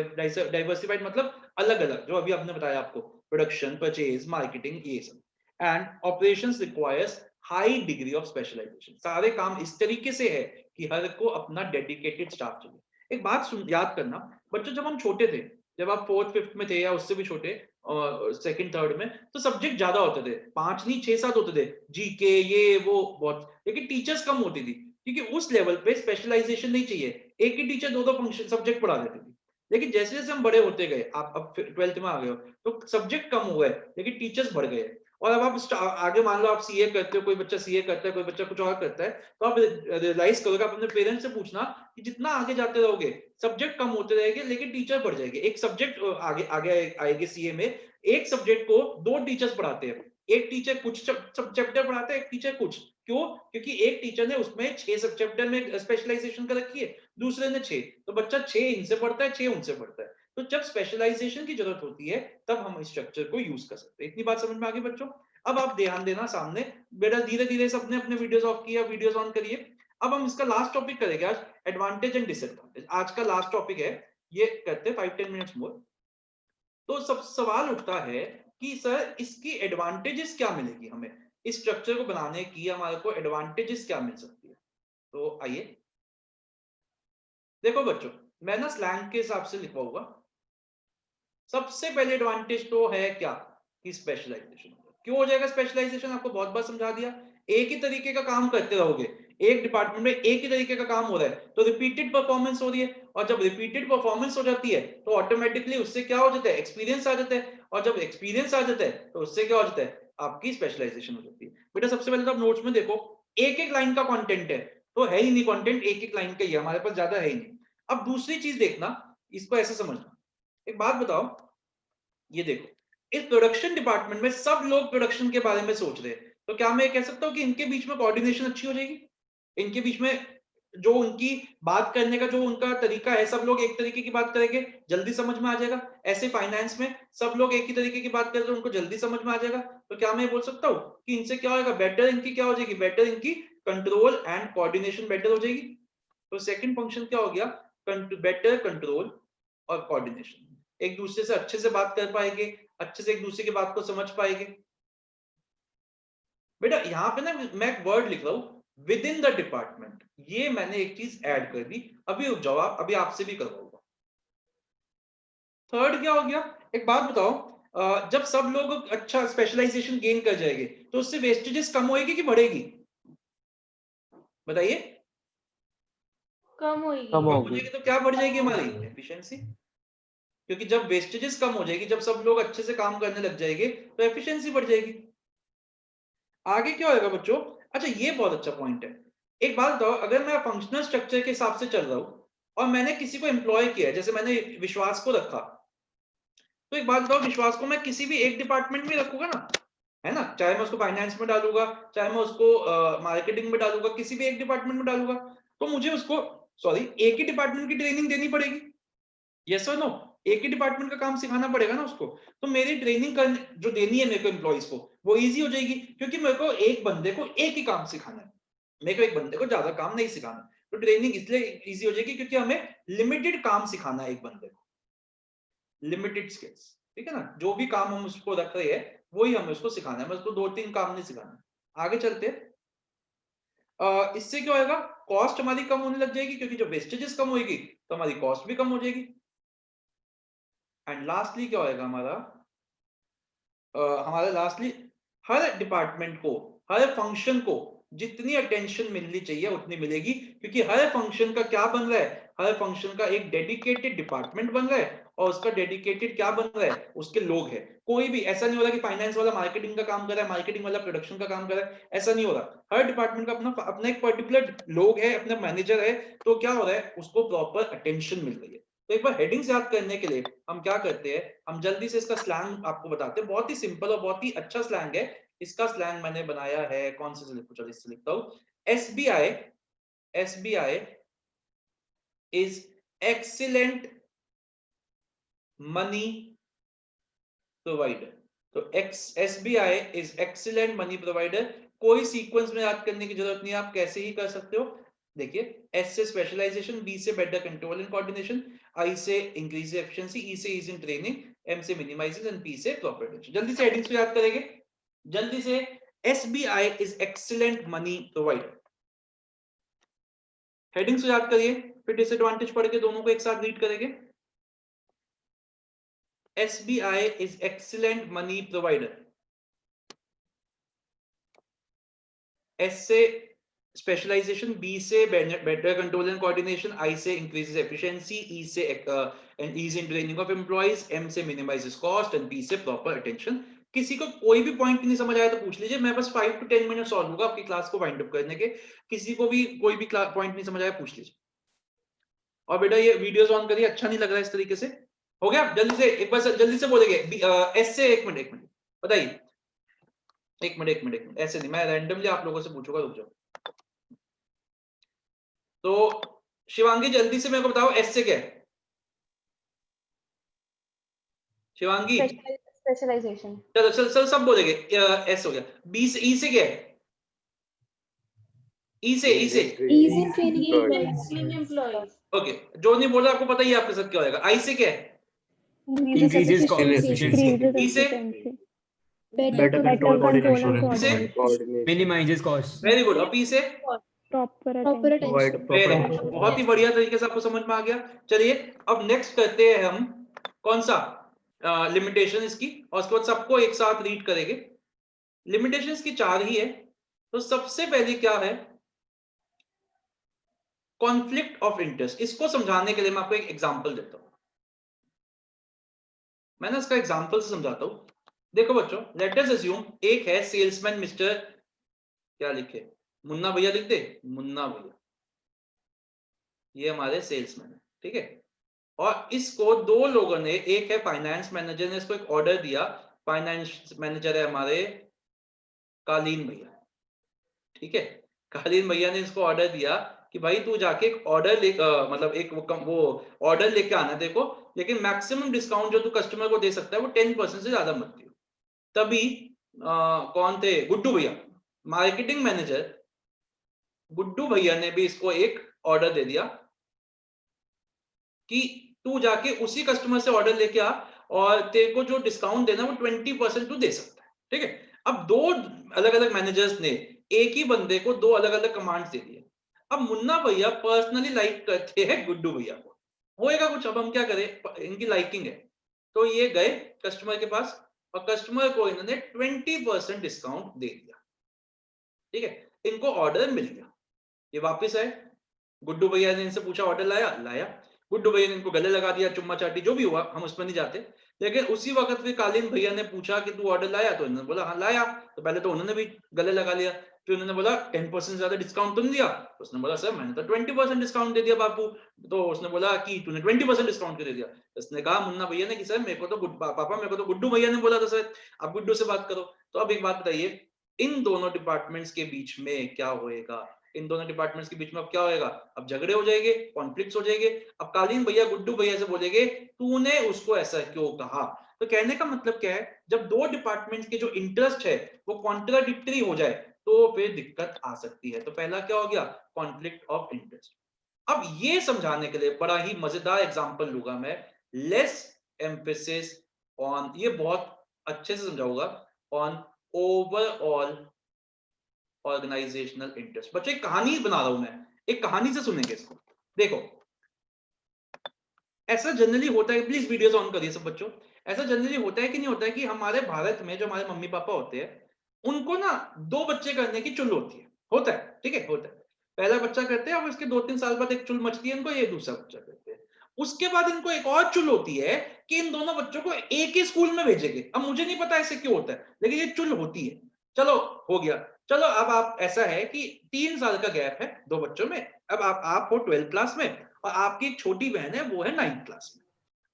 डाइवर्सिफाइड मतलब अलग अलग, जो अभी आपने बताया आपको, प्रोडक्शन, परचेज, मार्केटिंग, ये सब। And operations requires high degree of specialization, सारे काम इस तरीके से है कि हर को अपना डेडिकेटेड स्टाफ चाहिए। एक बात याद करना बच्चों, जब हम छोटे थे, जब आप 4th 5th में थे या उससे भी छोटे, सेकंड थर्ड में, तो सब्जेक्ट ज्यादा होते थे, 5 नहीं 6-7 होते थे, जीके ये वो बहुत, लेकिन टीचर्स कम होती थी, क्योंकि उस लेवल पे स्पेशलाइजेशन नहीं चाहिए, एक ही टीचर 2-2 फंक्शन सब्जेक्ट पढ़ा देती थी। लेकिन जैसे जैसे हम बड़े होते गए, आप अब 12th में आ गए हो, तो सब्जेक्ट कम हुए लेकिन टीचर्स बढ़ गए। और अब आप आगे मान लो आप सीए करते हो, कोई बच्चा सीए करता है, कोई बच्चा कुछ और करता है, तो आप रियलाइज करोगे, आप अपने पेरेंट्स से पूछना कि जितना आगे जाते रहोगे सब्जेक्ट कम होते रहेंगे लेकिन टीचर बढ़ जाएंगे। एक सब्जेक्ट आगे आगे आएगी सीए में, एक सब्जेक्ट को 2 टीचर्स पढ़ाते हैं, एक टीचर कुछ सब चैप्टर पढ़ाता है, एक टीचर कुछ। क्यों? क्योंकि एक टीचर ने उसमें 6 सब चैप्टर में स्पेशलाइजेशन कर रखी है, दूसरे ने 6, तो बच्चा 6 इनसे पढ़ता है, 6 उनसे पढ़ता है। तो जब स्पेशलाइजेशन की जरूरत होती है तब हम इस स्ट्रक्चर को यूज कर सकते हैं। इतनी बात समझ में आ गई बच्चों? अब आप ध्यान देना सामने, बेटा धीरे धीरे सबने अपने वीडियोस ऑफ किया, वीडियोस ऑन करिए। अब हम इसका लास्ट टॉपिक करेंगे आज, एडवांटेज एंड डिसएडवांटेज। आज का लास्ट टॉपिक है, ये करते हैं 5-10 मिनट्स मोर। तो सब सवाल उठता है कि सर इसकी एडवांटेजेस क्या मिलेगी हमें, इस स्ट्रक्चर को बनाने की हमारे को एडवांटेजेस क्या मिल सकती है। तो आइए देखो बच्चों, मैं ना स्लैंग के हिसाब से लिखवाऊंगा। सबसे पहले एडवांटेज तो है क्या कि स्पेशलाइजेशन। क्यों हो जाएगा स्पेशलाइजेशन, आपको बहुत बार समझा दिया। एक ही तरीके का काम करते रहोगे, एक डिपार्टमेंट में एक ही तरीके का काम हो रहा है तो रिपीटेड परफॉर्मेंस हो रही है, और जब रिपीटेड परफॉर्मेंस हो जाती है तो ऑटोमेटिकली उससे क्या हो जाता है, एक्सपीरियंस आ जाता है, और जब एक्सपीरियंस आ जाता है तो उससे क्या हो जाता है, आपकी स्पेशलाइजेशन हो जाती है। बेटा सबसे पहले तो आप नोट्स में देखो, एक एक लाइन का कंटेंट है, तो है ही नहीं कंटेंट, एक एक लाइन का ही है, हमारे पास ज्यादा है ही नहीं। अब दूसरी चीज देखना, इसको ऐसे समझना। एक बात बताओ, ये देखो, इस प्रोडक्शन डिपार्टमेंट में सब लोग प्रोडक्शन के बारे में सोच रहे हैं, तो क्या मैं कह सकता हूं कि इनके बीच में कोऑर्डिनेशन अच्छी हो जाएगी, इनके बीच में जो उनकी बात करने का जो उनका तरीका है, सब लोग एक तरीके की बात करेंगे, जल्दी समझ में आ जाएगा। ऐसे फाइनेंस में सब लोग एक ही तरीके की बात करेंगे, उनको जल्दी समझ में आ जाएगा। तो क्या मैं बोल सकता हूँ कि इनसे क्या होगा, बेटर इनकी क्या हो जाएगी, बेटर इनकी कंट्रोल एंड कोऑर्डिनेशन बेटर हो जाएगी। तो सेकंड फंक्शन क्या हो गया, बेटर कंट्रोल और कोऑर्डिनेशन, एक दूसरे से अच्छे से बात कर पाएंगे, अच्छे से एक दूसरे की बात को समझ पाएंगे। बेटा यहाँ पे ना मैं एक वर्ड लिख रहा हूं विद इन द डिपार्टमेंट, ये मैंने एक चीज ऐड कर दी, अभी रुक जाओ, अभी आपसे भी करवाऊंगा। थर्ड क्या हो गया, एक बात बताओ, जब सब लोग अच्छा स्पेशलाइजेशन गेन कर जाएंगे तो उससे वेस्टेजेस कम होएगी कि बढ़ेगी, बताइए। कम होगी। कम कम हो होगी। जाएगी तो क्या बढ़ जाएगी, हमारी एफिशिएंसी। क्योंकि जब वेस्टेजेस कम हो जाएगी, जब सब लोग अच्छे से काम करने लग जाएंगे तो एफिशिएंसी बढ़ जाएगी। आगे क्या होगा बच्चों, अच्छा ये बहुत अच्छा पॉइंट है। एक बात बताओ, अगर मैं फंक्शनल स्ट्रक्चर के हिसाब से चल रहा हूं और मैंने किसी को एम्प्लॉय किया है, जैसे मैंने विश्वास को रखा, तो एक बात बताओ, विश्वास को मैं किसी भी एक डिपार्टमेंट में रखूंगा ना, है ना, चाहे मैं उसको फाइनेंस में डालूंगा, चाहे मैं उसको मार्केटिंग में डालूंगा, किसी भी एक डिपार्टमेंट में डालूंगा, तो मुझे उसको एक ही डिपार्टमेंट की ट्रेनिंग देनी पड़ेगी, यस और नो, एक ही डिपार्टमेंट का काम सिखाना पड़ेगा ना उसको। तो मेरी ट्रेनिंग करने जो देनी है मेरे को एम्प्लॉइज को, वो इजी हो जाएगी, क्योंकि मेरे को एक बंदे को एक ही काम सिखाना है, मेरे को एक बंदे को ज्यादा काम नहीं सिखाना। तो ट्रेनिंग इसलिए इजी हो जाएगी क्योंकि हमें लिमिटेड काम सिखाना है एक बंदे को, लिमिटेड स्किल्स, ठीक है ना, जो भी काम हम उसको रख रहे हैं वही हमें उसको सिखाना है, मैं उसको 2-3 काम नहीं सिखाना। आगे चलते इससे क्या होगा, कॉस्ट हमारी कम होने लग जाएगी, क्योंकि जब वेस्टेजेस कम होगी तो हमारी कॉस्ट भी कम हो जाएगी। एंड लास्टली क्या होएगा हमारा लास्टली हर डिपार्टमेंट को, हर फंक्शन को जितनी अटेंशन मिलनी चाहिए उतनी मिलेगी, क्योंकि हर फंक्शन का क्या बन रहा है, हर फंक्शन का एक डेडिकेटेड डिपार्टमेंट बन रहा है, और उसका डेडिकेटेड क्या बन रहा है, उसके लोग हैं। कोई भी ऐसा नहीं हो रहा कि फाइनेंस वाला मार्केटिंग का काम कर रहा है, मार्केटिंग वाला प्रोडक्शन का काम कर रहा है, ऐसा नहीं हो रहा। हर डिपार्टमेंट का अपना अपना एक पर्टिकुलर लोग है, अपना मैनेजर है, तो क्या हो रहा है, उसको प्रॉपर अटेंशन मिल रही है। तो एक बार हेडिंग्स याद करने के लिए हम क्या करते हैं, हम जल्दी से इसका स्लैंग आपको बताते हैं, बहुत ही सिंपल और बहुत ही अच्छा स्लैंग है। इसका स्लैंग मैंने बनाया है, कौन से लिखूं, चलो इससे लिखता हूं। SBI is excellent money provider. तो SBI is excellent money provider, कोई सीक्वेंस में याद करने की जरूरत नहीं, आप कैसे ही कर सकते हो। देखिए, एस से स्पेशलाइजेशन, बी से बेटर कंट्रोल एंड कोऑर्डिनेशन, आई से इंक्रीज एफिशिएंसी, ई से ईज इन ट्रेनिंग, एम से मिनिमाइजेशन एंड पी से प्रॉपर अटेंशन। जल्दी से हेडिंग्स को याद करेंगे, जल्दी से। SBI is excellent money provider, headings को याद करिए, फिर डिसएडवांटेज पढ़ के दोनों को एक साथ रीड करेंगे। SBI is excellent money provider. S से स्पेशलाइजेशन, B से better control and coordination, I से इंक्रीजेस एफिशिएंसी, E से ease in training of employees, M से मिनिमाइजेस कॉस्ट एंड P से प्रॉपर अटेंशन। किसी को कोई भी पॉइंट नहीं समझ आया तो पूछ लीजिए, मैं बस 5 to 10 मिनट सॉल्व होगा आपकी क्लास को वाइंड अप करने के। किसी को भी कोई भी पॉइंट नहीं समझ आया पूछ लीजिए। और बेटा ये वीडियोस ऑन करिए, अच्छा नहीं लग रहा है इस तरीके से, हो गया। जल्दी से एक बार जल्दी से बोलेंगे एस से, एक मिनट बताइए, एक मिनट ऐसे नहीं, मैं रैंडमली आप लोगों से पूछूंगा, रुक जाओ। तो शिवांगी जल्दी से मेरे को बताओ, एस से क्या है शिवांगी? स्पेशलाइजेशन। चलो चल सब बोलेंगे, एस हो गया। बी से, ई से क्या है, ई से Ease in training employees. Training employees. Okay, जो नहीं बोला आपको पता ही है आपके साथ क्या होगा। आई से क्या है, Increases cost. Decreases P से efficiency. Better Better Better control control and coordination. coordination. minimizes costs. Very good. और P से Proper proper attention. Provide attention. proper very attention. बहुत ही बढ़िया तरीके से आपको समझ में आ गया। चलिए अब नेक्स्ट करते हैं हम कौन सा लिमिटेशन इसकी, और उसके बाद सबको एक साथ रीड करेंगे। लिमिटेशन इसकी 4 ही है। तो सबसे पहले क्या है, कॉन्फ्लिक्ट ऑफ इंटरेस्ट। इसको समझाने के लिए मैं आपको एक एग्जांपल देता हूं। मैं ना इसका एग्जांपल से समझाता हूं। देखो बच्चों, लेट अस अज्यूम एक है सेल्समैन मिस्टर, क्या लिखे, मुन्ना भैया लिख दे, मुन्ना भैया, ये हमारे सेल्समैन है, ठीक है। और इसको दो लोगों ने, एक है फाइनेंस मैनेजर ने इसको एक ऑर्डर दिया। फाइनेंस मैनेजर है हमारे कालीन भैया, ठीक है। कालीन भैया ने इसको ऑर्डर दिया कि भाई तू जाके एक ऑर्डर ले, मतलब एक वो ऑर्डर लेके आना देखो, लेकिन मैक्सिमम डिस्काउंट जो तू कस्टमर को दे सकता है वो 10% से ज्यादा मत दियो। तभी कौन थे, गुड्डू भैया, मार्केटिंग मैनेजर गुड्डू भैया ने भी इसको एक ऑर्डर दे दिया कि तू जाके उसी कस्टमर से ऑर्डर लेके आ और तेरे को जो डिस्काउंट देना वो 20% तू दे सकता है, ठीक है। अब दो अलग अलग मैनेजर्स ने एक ही बंदे को दो अलग अलग कमांड्स दे दिए। अब मुन्ना भैया पर्सनली लाइक करते हैं गुड्डू भैया को, होएगा कुछ। अब हम क्या करें, इनकी लाइकिंग है, तो ये गए कस्टमर के पास और कस्टमर को इन्होंने 20% डिस्काउंट दे दिया, ठीक है। इनको ऑर्डर मिल गया, ये वापस आए, गुड्डू भैया ने इनसे पूछा ऑर्डर लाया, गुड्डू भैया ने इनको गले लगा दिया, चुम्मा चाटी जो भी हुआ, हम उसमें नहीं जाते। लेकिन उसी वक्त फिर कालीन भैया ने पूछा कि तू ऑर्डर लाया, तो इन्होंने बोला हाँ लाया। तो पहले तो उन्होंने भी गले लगा लिया, फिर उन्होंने बोला 10% ज्यादा डिस्काउंट तुम दिया। उसने बोला सर मैंने तो 20% डिस्काउंट दे दिया बापू। तो उसने बोला कि तूने 20% डिस्काउंट क्यों दे दिया। उसने कहा मुन्ना भैया ने कि सर मेरे को तो पापा मेरे को तो गुड्डू भैया ने बोला था सर, आप गुड्डू से बात करो। तो अब एक बात बताइए, इन दोनों डिपार्टमेंट्स के बीच में क्या होएगा, इन दोनों डिपार्टमेंट्स के बीच में अब क्या होएगा, अब झगड़े हो जाएंगे, कॉन्फ्लिक्ट्स हो जाएंगे। अब कालीन भैया गुड्डू भैया से बोलेंगे तूने उसको ऐसा क्यों कहा। तो कहने का मतलब क्या है, जब दो डिपार्टमेंट्स के जो इंटरेस्ट है वो कॉन्ट्राडिक्टरी हो जाए तो फिर दिक्कत आ सकती है। तो पहला क्या हो गया, कॉन्फ्लिक्ट ऑफ इंटरेस्ट। अब ये समझाने के लिए बड़ा ही मजेदार एग्जांपल लूंगा मैं, लेस एम्फेसिस ऑन, ये बहुत अच्छे से समझाऊंगा, ऑन ओवरऑल ऑर्गेनाइजेशनल इंटरेस्ट। बच्चों एक कहानी बना रहा हूं मैं, एक कहानी से सुनेंगे इसको। देखो ऐसा जनरली होता है, प्लीज वीडियोस ऑन करिए सब बच्चों। ऐसा जनरली होता है कि नहीं होता है कि हमारे भारत में जो हमारे मम्मी पापा होते हैं उनको ना दो बच्चे करने की चुल होती है, होता है, ठीक है, होता है। पहला बच्चा करते हैं और उसके 2-3 साल बाद एक चुल मचती है इनको, ये दूसरा बच्चा करते हैं। उसके बाद इनको एक और चुल होती है कि इन दोनों बच्चों को एक ही स्कूल में भेजेंगे। अब मुझे नहीं पता ऐसे क्यों होता है, लेकिन ये चुल होती है। चलो हो गया, चलो अब आप, ऐसा है कि 3 साल का गैप है दो बच्चों में। अब आप हो 12th क्लास में और आपकी एक छोटी बहन है वो है 9th क्लास में।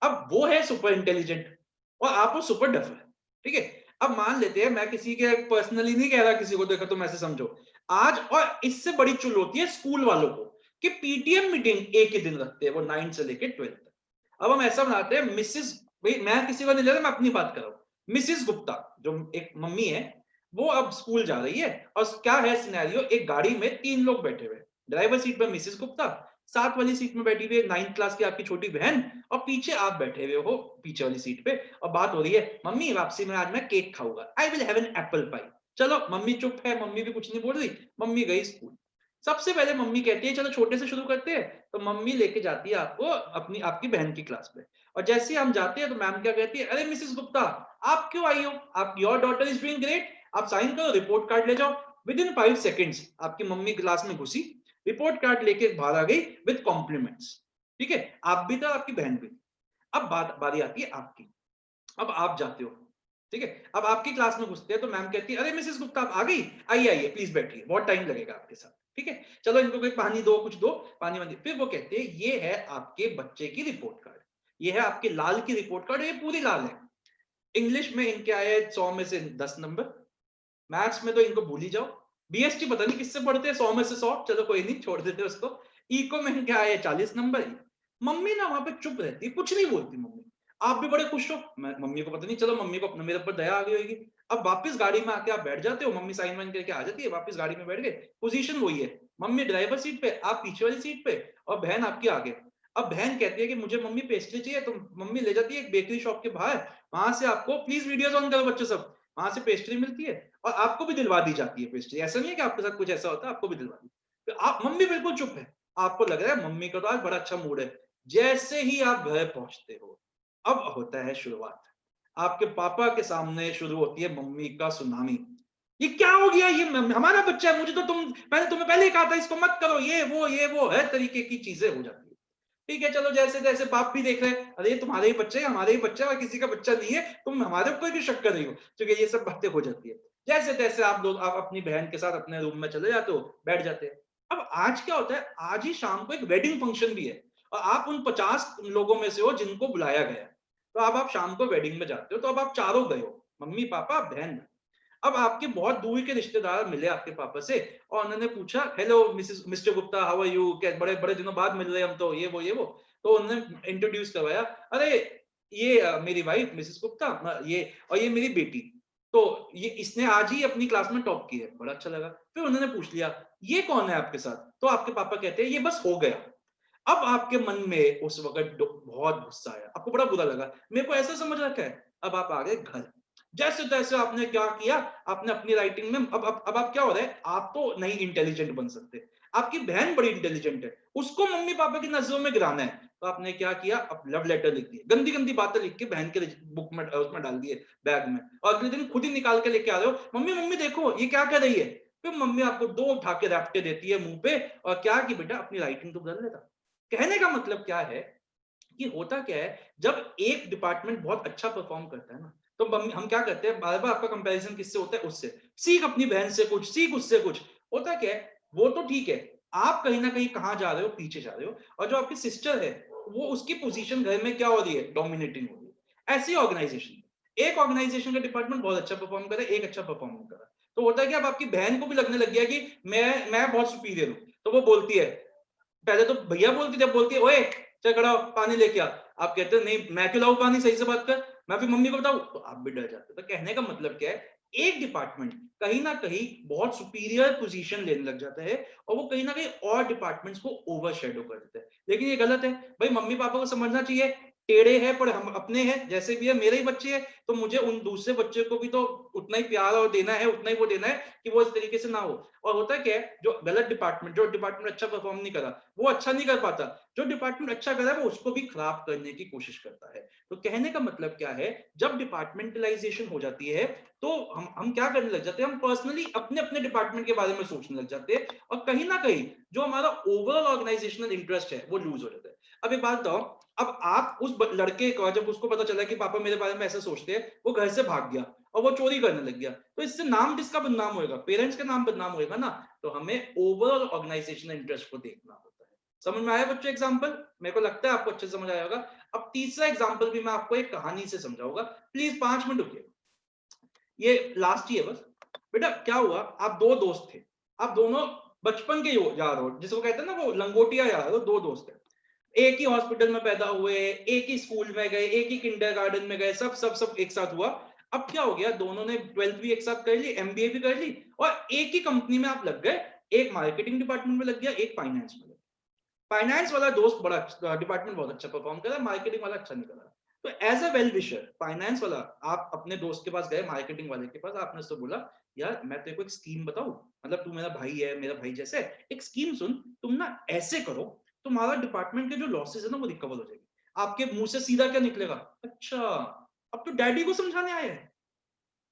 अब वो है सुपर इंटेलिजेंट और आप हो सुपर डफर, ठीक है। अब मान लेते हैं, मैं किसी के पर्सनली नहीं कह रहा, किसी को देखा तुम ऐसे समझो आज, और इससे बड़ी चुल होती है स्कूल वालों को कि पीटीएम मीटिंग एक ही दिन रखते हैं वो 9 से लेके 12 तक। अब हम ऐसा बनाते हैं, मिसिस, भाई मैं किसी को नहीं ले रहा, मैं अपनी बात कर रहा हूं, मिसिस गुप्ता जो एक मम्मी है वो अब स्कूल जा रही है और क्या है सिनेरियो, एक गाड़ी में 3 लोग बैठे हुए, ड्राइवर सीट पर मिसिस गुप्ता, साथ वाली सीट में बैठी हुई है 9th क्लास की आपकी छोटी बहन, और पीछे आप बैठे हुए हो पीछे वाली सीट पे, और बात हो रही है मम्मी वापसी में आज मैं केक खाऊंगा, I will have an apple pie. चलो मम्मी चुप है, मम्मी भी कुछ नहीं बोल रही, मम्मी गई स्कूल। सबसे पहले मम्मी कहती है चलो छोटे से शुरू करते हैं, तो मम्मी लेके जाती है आपको आपकी बहन की क्लास में। और जैसे ही हम जाते हैं तो मैम क्या कहती है, अरे मिसेस गुप्ता आप क्यों आई हो, आप your daughter is doing great, आप साइन करो रिपोर्ट कार्ड ले जाओ। विद इन 5 सेकेंड्स आपकी मम्मी क्लास में घुसी, रिपोर्ट कार्ड लेके बाहर आ गई विद कॉम्प्लीमेंट्स, ठीक है। आप भी था, आपकी बहन भी। अब बारी आती है आपकी, अब आप जाते हो, ठीक है। अब आपकी क्लास में घुसते हैं तो मैम कहती है अरे मिसेस गुप्ता आप आ गई, आइए आइए प्लीज बैठिए, बहुत टाइम लगेगा आपके साथ, ठीक है। चलो इनको कोई पानी दो, कुछ दो, पानी वानी। फिर वो कहते हैं ये है आपके बच्चे की रिपोर्ट कार्ड, ये है आपके लाल की रिपोर्ट कार्ड, ये पूरी लाल है। इंग्लिश में इनके आए 100 में से 10 नंबर, मैथ्स में तो इनको भूल ही जाओ, बीएसटी पता नहीं किससे पढ़ते हैं 100 में से 100, चलो कोई नहीं छोड़ देते उसको। इको में इनके आए 40 नंबर। मम्मी ना वहां पे चुप रहती है, कुछ नहीं बोलती मम्मी। आप भी बड़े खुश हो, मम्मी को पता नहीं, चलो मम्मी को अपने मेरे ऊपर दया आ गई होगी। अब वापस गाड़ी में आके आप बैठ जाते हो, मम्मी साइन वाइन करके आ जाती है, वापस गाड़ी में बैठ गए, पोजीशन वही है, मम्मी ड्राइवर सीट पे, आप पीछे वाली सीट पे और बहन आपकी आगे। अब बहन कहती है कि मुझे मम्मी पेस्ट्री चाहिए, तो मम्मी ले जाती है एक बेकरी शॉप के बाहर, वहां से आपको, प्लीज वीडियोस ऑन करो बच्चों सब, वहां से पेस्ट्री मिलती है और आपको भी दिलवा दी जाती है पेस्ट्री। ऐसा नहीं है कि आपके साथ कुछ ऐसा होता है, आपको भी दिलवा दी। तो आप, मम्मी बिल्कुल चुप है, आपको लग रहा है मम्मी का तो आज बड़ा अच्छा मूड है। जैसे ही आप घर पहुंचते हो, अब होता है शुरुआत, आपके पापा के सामने शुरू होती है मम्मी का सुनामी। ये क्या हो गया, ये हमारा बच्चा है, मुझे तो तुम्हें पहले ही कहा था इसको मत करो, ये वो हर तरीके की चीजें हो जाती है। ठीक है, चलो जैसे तैसे बाप भी देख रहे हैं, अरे ये तुम्हारे ही बच्चे, हमारे ही बच्चा और किसी का बच्चा नहीं है, तुम हमारे ऊपर क्यों शक कर रही हो, क्योंकि ये सब बातें हो जाती है। जैसे तैसे आप लोग, आप अपनी बहन के साथ अपने रूम में चले जाते हो, बैठ जाते हैं। अब आज क्या होता है, आज ही शाम को एक वेडिंग फंक्शन भी है और आप उन 50 लोगों में से हो जिनको बुलाया गया। तो अब आप शाम को वेडिंग में जाते हो, तो अब आप चारों गए हो, मम्मी पापा बहन। अब आपके बहुत दूर के रिश्तेदार मिले आपके पापा से और उन्होंने पूछा, hello mister Gupta, how are you, क्या बड़े बड़े दिनों बाद मिल रहे हम तो, ये वो। तो उन्होंने इंट्रोड्यूस करवाया, अरे ये मेरी वाइफ मिसेस गुप्ता, ये मेरी बेटी, तो ये इसने आज ही अपनी क्लास में टॉप की है, बड़ा अच्छा लगा। फिर उन्होंने पूछ लिया, ये कौन है आपके साथ, तो आपके पापा कहते हैं ये बस हो गया। अब आपके मन में उस वक्त बहुत गुस्सा आया, आपको बड़ा बुरा लगा, मेरे को ऐसा समझ रखा है। अब आप आ गए घर, जैसे तैसे आपने क्या किया, आपने अपनी राइटिंग में, अब आप क्या हो रहा है, आप तो नहीं इंटेलिजेंट बन सकते, आपकी बहन बड़ी इंटेलिजेंट है, उसको मम्मी पापा की नजरों में गिराना है। तो आपने क्या किया, अब लव लेटर लिख दिए, गंदी गंदी बातें लिख के बहन के बुक में, उसमें डाल दिए बैग में, और अगले दिन खुद ही निकाल के लेके आ रहे हो, मम्मी मम्मी देखो ये क्या कर रही है। फिर मम्मी आपको 2 उठा के रैप्टे देती है मुंह पे, और क्या कि बेटा अपनी राइटिंग तो बदल लेता। कहने का मतलब क्या है कि होता क्या है, जब एक डिपार्टमेंट बहुत अच्छा परफॉर्म करता है ना, तो हम क्या करते हैं, बार बार आपका कंपैरिजन किससे होता है, उससे। सीख अपनी बहन से कुछ, सीख उससे कुछ। होता क्या है, वो तो ठीक है, आप कहीं ना कहीं कहां जा रहे हो, पीछे जा रहे हो, और जो आपकी सिस्टर है वो, उसकी पोजीशन घर में क्या हो रही है, डोमिनेटिंग हो रही है। ऐसी ऑर्गेनाइजेशन, एक ऑर्गेनाइजेशन का डिपार्टमेंट बहुत अच्छा परफॉर्म करे, एक अच्छा परफॉर्म नहीं करा, तो होता है कि अब आपकी बहन को भी लगने लग गया कि मैं बहुत सुपीरियर हूं, तो वो बोलती है, पहले तो भैया बोलती, जब बोलती है ओए चल खड़ा हो, पानी लेके आ, आप कहते हैं नहीं मैं क्यों लाऊं पानी, सही से बात कर, मैं फिर मम्मी को बताऊं, तो आप भी डर जाते हो। तो कहने का मतलब क्या है, एक डिपार्टमेंट कहीं ना कहीं बहुत सुपीरियर पोजीशन लेने लग जाता है और वो कहीं ना कहीं और डिपार्टमेंट्स को ओवरशैडो कर देता है। लेकिन ये गलत है भाई, मम्मी पापा को समझना चाहिए, टेढ़े हैं पर हम अपने हैं, जैसे भी है मेरे ही बच्चे हैं, तो मुझे उन दूसरे बच्चे को भी तो उतना ही प्यार और देना है, उतना ही वो देना है कि वो इस तरीके से ना हो। और होता क्या है, जो गलत डिपार्टमेंट, जो डिपार्टमेंट अच्छा परफॉर्म नहीं करा, वो अच्छा नहीं कर पाता, जो डिपार्टमेंट अच्छा करा वो उसको भी खराब करने की कोशिश करता है। तो कहने का मतलब क्या है, जब डिपार्टमेंटलाइजेशन हो जाती है तो हम क्या करने लग जाते हैं, हम पर्सनली अपने अपने डिपार्टमेंट के बारे में सोचने लग जाते हैं, और कहीं ना कहीं जो हमारा ओवरऑल ऑर्गेनाइजेशनल इंटरेस्ट है वो लूज हो जाता है। अब एक बात बताओ, अब आप उस लड़के का, जब उसको पता चला कि पापा मेरे बारे में ऐसा सोचते हैं, वो घर से भाग गया और वो चोरी करने लग गया, तो इससे नाम किसका बदनाम होएगा, पेरेंट्स का नाम बदनाम होएगा ना। तो हमें ओवरऑल ऑर्गेनाइजेशनल इंटरेस्ट को देखना होता है। समझ में आया बच्चों एग्जांपल, मेरे को लगता है आपको अच्छे से समझ आया होगा। अब तीसरा एग्जांपल भी मैं आपको एक कहानी से समझाऊंगा, प्लीज 5 मिनट रुकिए, ये लास्ट ही है बस। बेटा क्या हुआ, आप 2 दोस्त थे, आप दोनों बचपन के यार हो, जिसको कहते हैं ना वो लंगोटिया यार हो, 2 दोस्त है, एक ही हॉस्पिटल में पैदा हुए, एक ही स्कूल में गए, एक ही किंडरगार्टन में गए, सब एक साथ हुआ। अब क्या हो गया, दोनों ने 12th भी एक साथ कर ली, एमबीए भी कर ली, और एक ही कंपनी में आप लग गए, एक मार्केटिंग डिपार्टमेंट में लग गया, एक फाइनेंस में लग गया। फाइनेंस वाला दोस्त बड़ा डिपार्टमेंट बहुत अच्छा परफॉर्म करा, मार्केटिंग वाला अच्छा नहीं करा। तो as a well wisher, finance वाला आप अपने दोस्त के पास गए, मार्केटिंग वाले के पास, आपने उससे बोला यार मैं तेरे को एक स्कीम बताऊं, मतलब तू मेरा भाई है, मेरा भाई जैसे, एक स्कीम सुन, तुम ना ऐसे करो, तुम्हारा डिपार्टमेंट के जो लॉसेस है ना वो रिकवर हो जाएगी। आपके मुंह से सीधा क्या निकलेगा, अच्छा अब तो डैडी को समझाने आया है,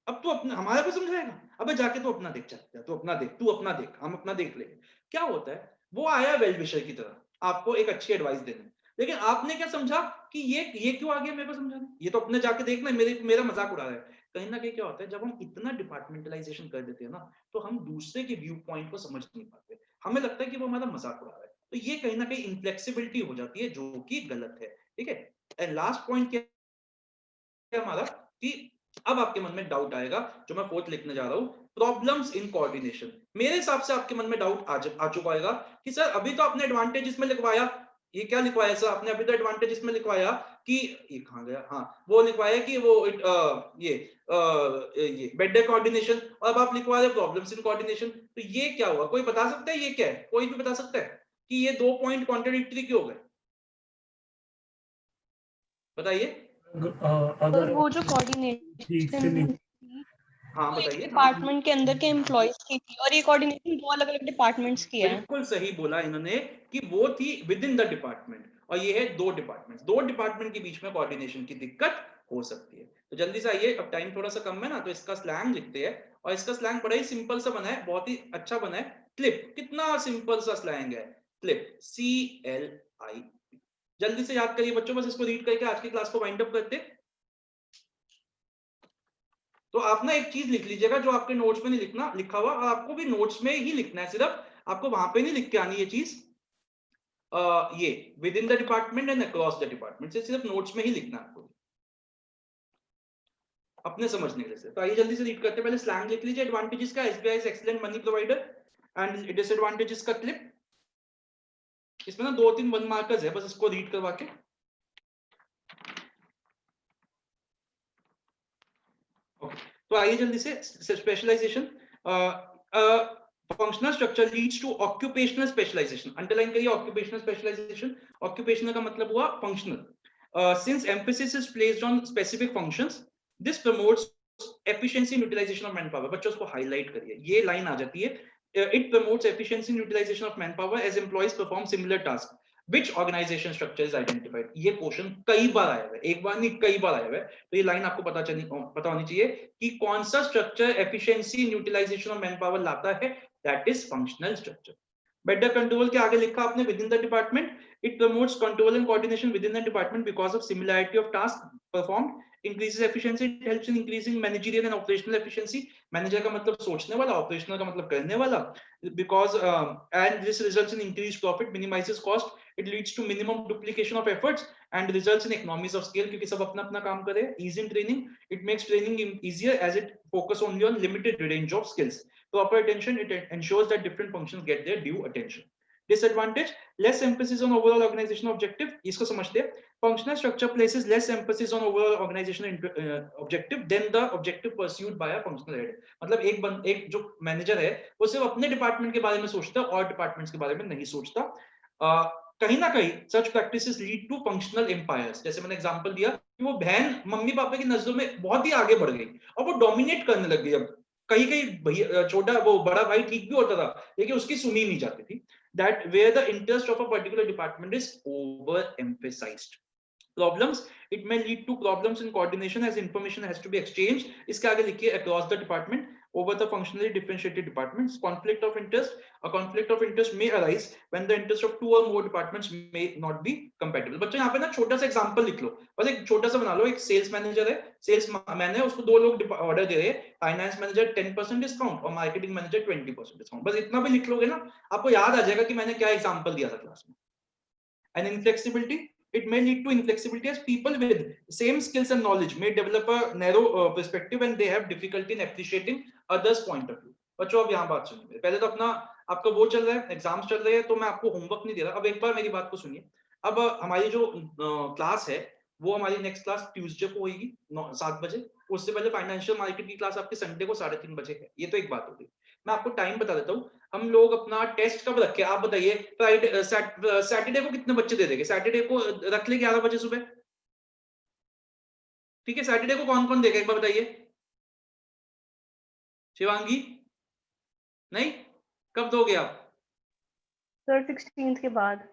अब तू अपना हमारे को समझाएगा, अबे जाके तू अपना देख, चल तू अपना देख, तू अपना देख, हम अपना देख लेंगे। क्या होता है, वो आया वेल विशर की तरह आपको एक अच्छी एडवाइस देने, लेकिन आपने क्या समझा कि ये क्यों आ गया मेरे को समझाने, ये तो अपने जाके देखना, मेरा मजाक उड़ा रहा है। कहीं ना कहीं क्या होता है, जब हम इतना डिपार्टमेंटलाइजेशन कर देते हैं ना, तो हम दूसरे के व्यू पॉइंट को समझ नहीं पाते, हमें लगता है कि वो हमारा मजाक उड़ा रहा है, तो ये कहीं ना कहीं इनफ्लेक्सिबिलिटी हो जाती है जो कि गलत है। ठीक है, एंड लास्ट पॉइंट क्या है हमारा, कि अब आपके मन में डाउट आएगा, जो मैं 4th लिखने जा रहा हूं, प्रॉब्लम्स इन कोऑर्डिनेशन। मेरे हिसाब से आपके मन में डाउट आ चुका होगा कि सर अभी तो आपने एडवांटेज इसमें लिखवाया, ये क्या लिखवाया सर आपने, अभी तो एडवांटेज इसमें लिखवाया कि, ये कहां गया, हाँ वो लिखवाया कि वो ये बेटर कोऑर्डिनेशन, और अब आप लिखवा रहे प्रॉब्लम्स इन कोऑर्डिनेशन। तो ये क्या हुआ, कोई बता सकता है ये क्या है, कोई भी बता सकता है कि ये 2 पॉइंट कॉन्ट्राडिक्टरी क्यों हो गए। बताइए। और वो जो कोऑर्डिनेशन हाँ बताइए। डिपार्टमेंट के अंदर के एम्प्लॉयज की थी और ये कोऑर्डिनेशन 2 अलग-अलग डिपार्टमेंट्स की है। बिल्कुल सही बोला इन्होंने कि वो थी विद इन द डिपार्टमेंट, और ये है 2 डिपार्टमेंट। 2 डिपार्टमेंट के बीच में कोऑर्डिनेशन की दिक्कत हो सकती है। तो जल्दी से आइए, अब टाइम थोड़ा सा कम है ना, तो इसका स्लैंग लिखते हैं। और इसका स्लैंग बड़ा ही सिंपल सा बना है, बहुत ही अच्छा बना है। क्लिप, कितना सिंपल सा स्लैंग है, क्लिप, CLIP। जल्दी से याद करिए बच्चों, बस इसको रीड करके आज की क्लास को वाइंड अप करते हैं। तो आप ना एक चीज लिख लीजिएगा जो आपके नोट्स में नहीं लिखा हुआ, और आपको भी नोट्स में ही लिखना है, सिर्फ आपको वहां पे नहीं लिख के आनी ये चीज। ये with in the department and across the department से सिर्फ नोट्स में ही लिखना है आपको, अपने समझने के लिए। तो आइए जल्दी से रीड करते हैं। पहले स्लैंग लिख लीजिए एडवांटेजेस का, SBI is excellent money provider, and disadvantages का क्लिप। इसमें ना 2-3 वन मार्कर्स है, बस इसको रीड करवा के। तो आइए जल्दी से specialization. Functional structure leads to occupational specialization. Underline करिए ऑक्यूपेशनल स्पेशलाइजेशन। ऑक्यूपेशनल का मतलब हुआ functional. Since emphasis is placed on specific functions, this promotes efficiency in utilization of manpower. बच्चों उसको हाईलाइट करिए, ये लाइन आ जाती है। It promotes efficiency in utilization of manpower as employees perform similar task which organization structure is identified। ये question कई बार आया है, एक बार नहीं कई बार आया है। तो ये लाइन आपको पता होनी चाहिए कि कौन सा structure efficiency in utilization of manpower लाता है, that is functional structure. Better control के आगे लिखा आपने within the department, it promotes control and coordination within the department because of similarity of task performed, increases efficiency, it helps in increasing managerial and operational efficiency। Manager का मतलब सोचने वाला, operational का मतलब करने वाला। because and this results in increased profit, minimizes cost, it leads to minimum duplication of efforts and results in economies of scale, क्योंकि सब अपना अपना काम करे। ease in training, it makes training easier as it focus only on limited range of skills। Proper attention, it ensures that different functions get their due attention। Disadvantage, less emphasis on overall organizational objective। इसको समझते हैं। Functional structure places less emphasis on overall organizational objective than the objective pursued by a functional head। मतलब एक जो manager है वो सिर्फ अपने डिपार्टमेंट के बारे में सोचता है और डिपार्टमेंट्स के बारे में नहीं सोचता। कहीं ना कहीं such practices lead to functional empires। जैसे मैंने एग्जांपल दिया कि वो बहन मम्मी पापा की नजरों में बहुत ही आगे बढ़ गई और वो डोमिनेट करने लग गई। अब कहीं भैया छोटा वो बड़ा भाई ठीक भी होता था लेकिन उसकी सुनी नहीं जाती थी। That where the interest of a particular department is overemphasized। Problems, it may lead to problems in coordination as information has to be exchanged। इसके आगे लिखिए across the department over the functionally differentiated departments। Conflict of interest, a conflict of interest may arise when the interest of 2 or more departments may not be compatible। बच्चों यहाँ पे ना छोटा सा example लिख लो, बस एक छोटा सा बना लो। एक सेल्स मैनेजर है, सेल्स मैन है, उसको 2 लोग ऑर्डर दे रहे हैं। फाइनेंस मैनेजर 10% डिस्काउंट और मार्केटिंग मैनेजर 20% डिस्काउंट। बस इतना भी लिख लोगे ना, आपको याद आ जाएगा कि मैंने क्या एग्जांपल दिया था क्लास में। And inflexibility, it may lead to inflexibility as people with same skills and knowledge may develop a narrow perspective and they have difficulty in appreciating others point of view। बच्चों अब यहाँ बात सुनिए, पहले तो अपना आपका वो चल रहा है, एग्जाम्स चल रहे हैं, तो मैं आपको होमवर्क नहीं दे रहा। अब एक बार मेरी बात को सुनिए। अब हमारी जो क्लास है वो हमारी नेक्स्ट क्लास ट्यूसडे को होगी 7 बजे। उससे पहले फाइनेंशियल मार्केट की क्लास आपके संडे को 3:30 बजे है। ये तो एक बात होगी। मैं आपको टाइम बता देता हूँ। हम लोग अपना टेस्ट कब रखे, आप बताइए। फ्राइडे सैटरडे को कितने बच्चे दे देंगे? सैटरडे को रख ले 11 बजे सुबह, ठीक है। सैटरडे को कौन कौन देगा एक बार बताइए। शिवांगी नहीं, कब दोगे आप? सर 16th के बाद।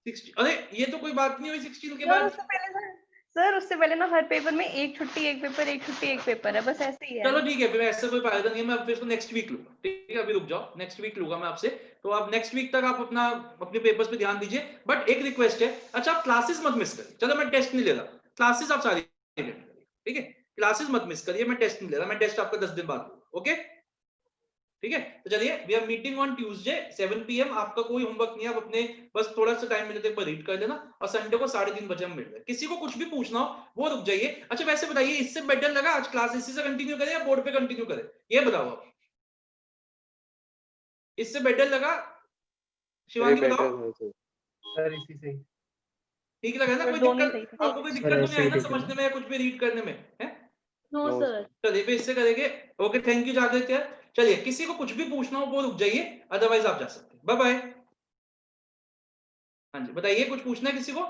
16, अरे ये तो कोई बात नहीं हुई 16 के सर बाद। उससे पहले ना हर पेपर में एक छुट्टी एक पेपर, एक छुट्टी एक पेपर है, बस ऐसे ही है। चलो ठीक है, फिर ऐसा कोई फायदा नहीं है। मैं फिर नेक्स्ट वीक लूंगा, ठीक है। अभी रुक जाओ, नेक्स्ट वीक लूंगा मैं आपसे। तो आप नेक्स्ट वीक तक आप अपने पेपर्स पे ध्यान दीजिए। बट एक रिक्वेस्ट है, अच्छा आप क्लासेस मत मिस करिए। चलो मैं टेस्ट नहीं ले रहा, क्लासेस आप सारी ठीक है। क्लासेस मत मिस करिए, मैं टेस्ट नहीं ले रहा। मैं टेस्ट आपका 10 दिन बाद लूंगा, ओके ठीक है। तो चलिए, we are meeting on Tuesday 7 PM। आपका कोई होमवर्क नहीं है, आप अपने बस थोड़ा सा टाइम मिले तो एक बार रीड कर लेना, और संडे को 3:30 बजे हम मिल रहे हैं। किसी को कुछ भी पूछना हो वो रुक जाइए। अच्छा वैसे बताइए, इससे बेटर लगा आज क्लास इसी से कंटिन्यू करें या बोर्ड पे कंटिन्यू करें? ये बताओ आप, इससे बेटर लगा? शिवांगी बताओ। सर इसी से ठीक लगा ना? कोई दिक्कत आपको? कोई दिक्कत तो नहीं आई ना समझने में या कुछ भी रीड करने में है? No sir. चलिए फिर इससे करेंगे। ओके, थैंक यू जागृत यार। चलिए, किसी को कुछ भी पूछना हो वो रुक जाइए, अदरवाइज आप जा सकते हैं। Bye bye. हाँ जी बताइए, कुछ पूछना है किसी को?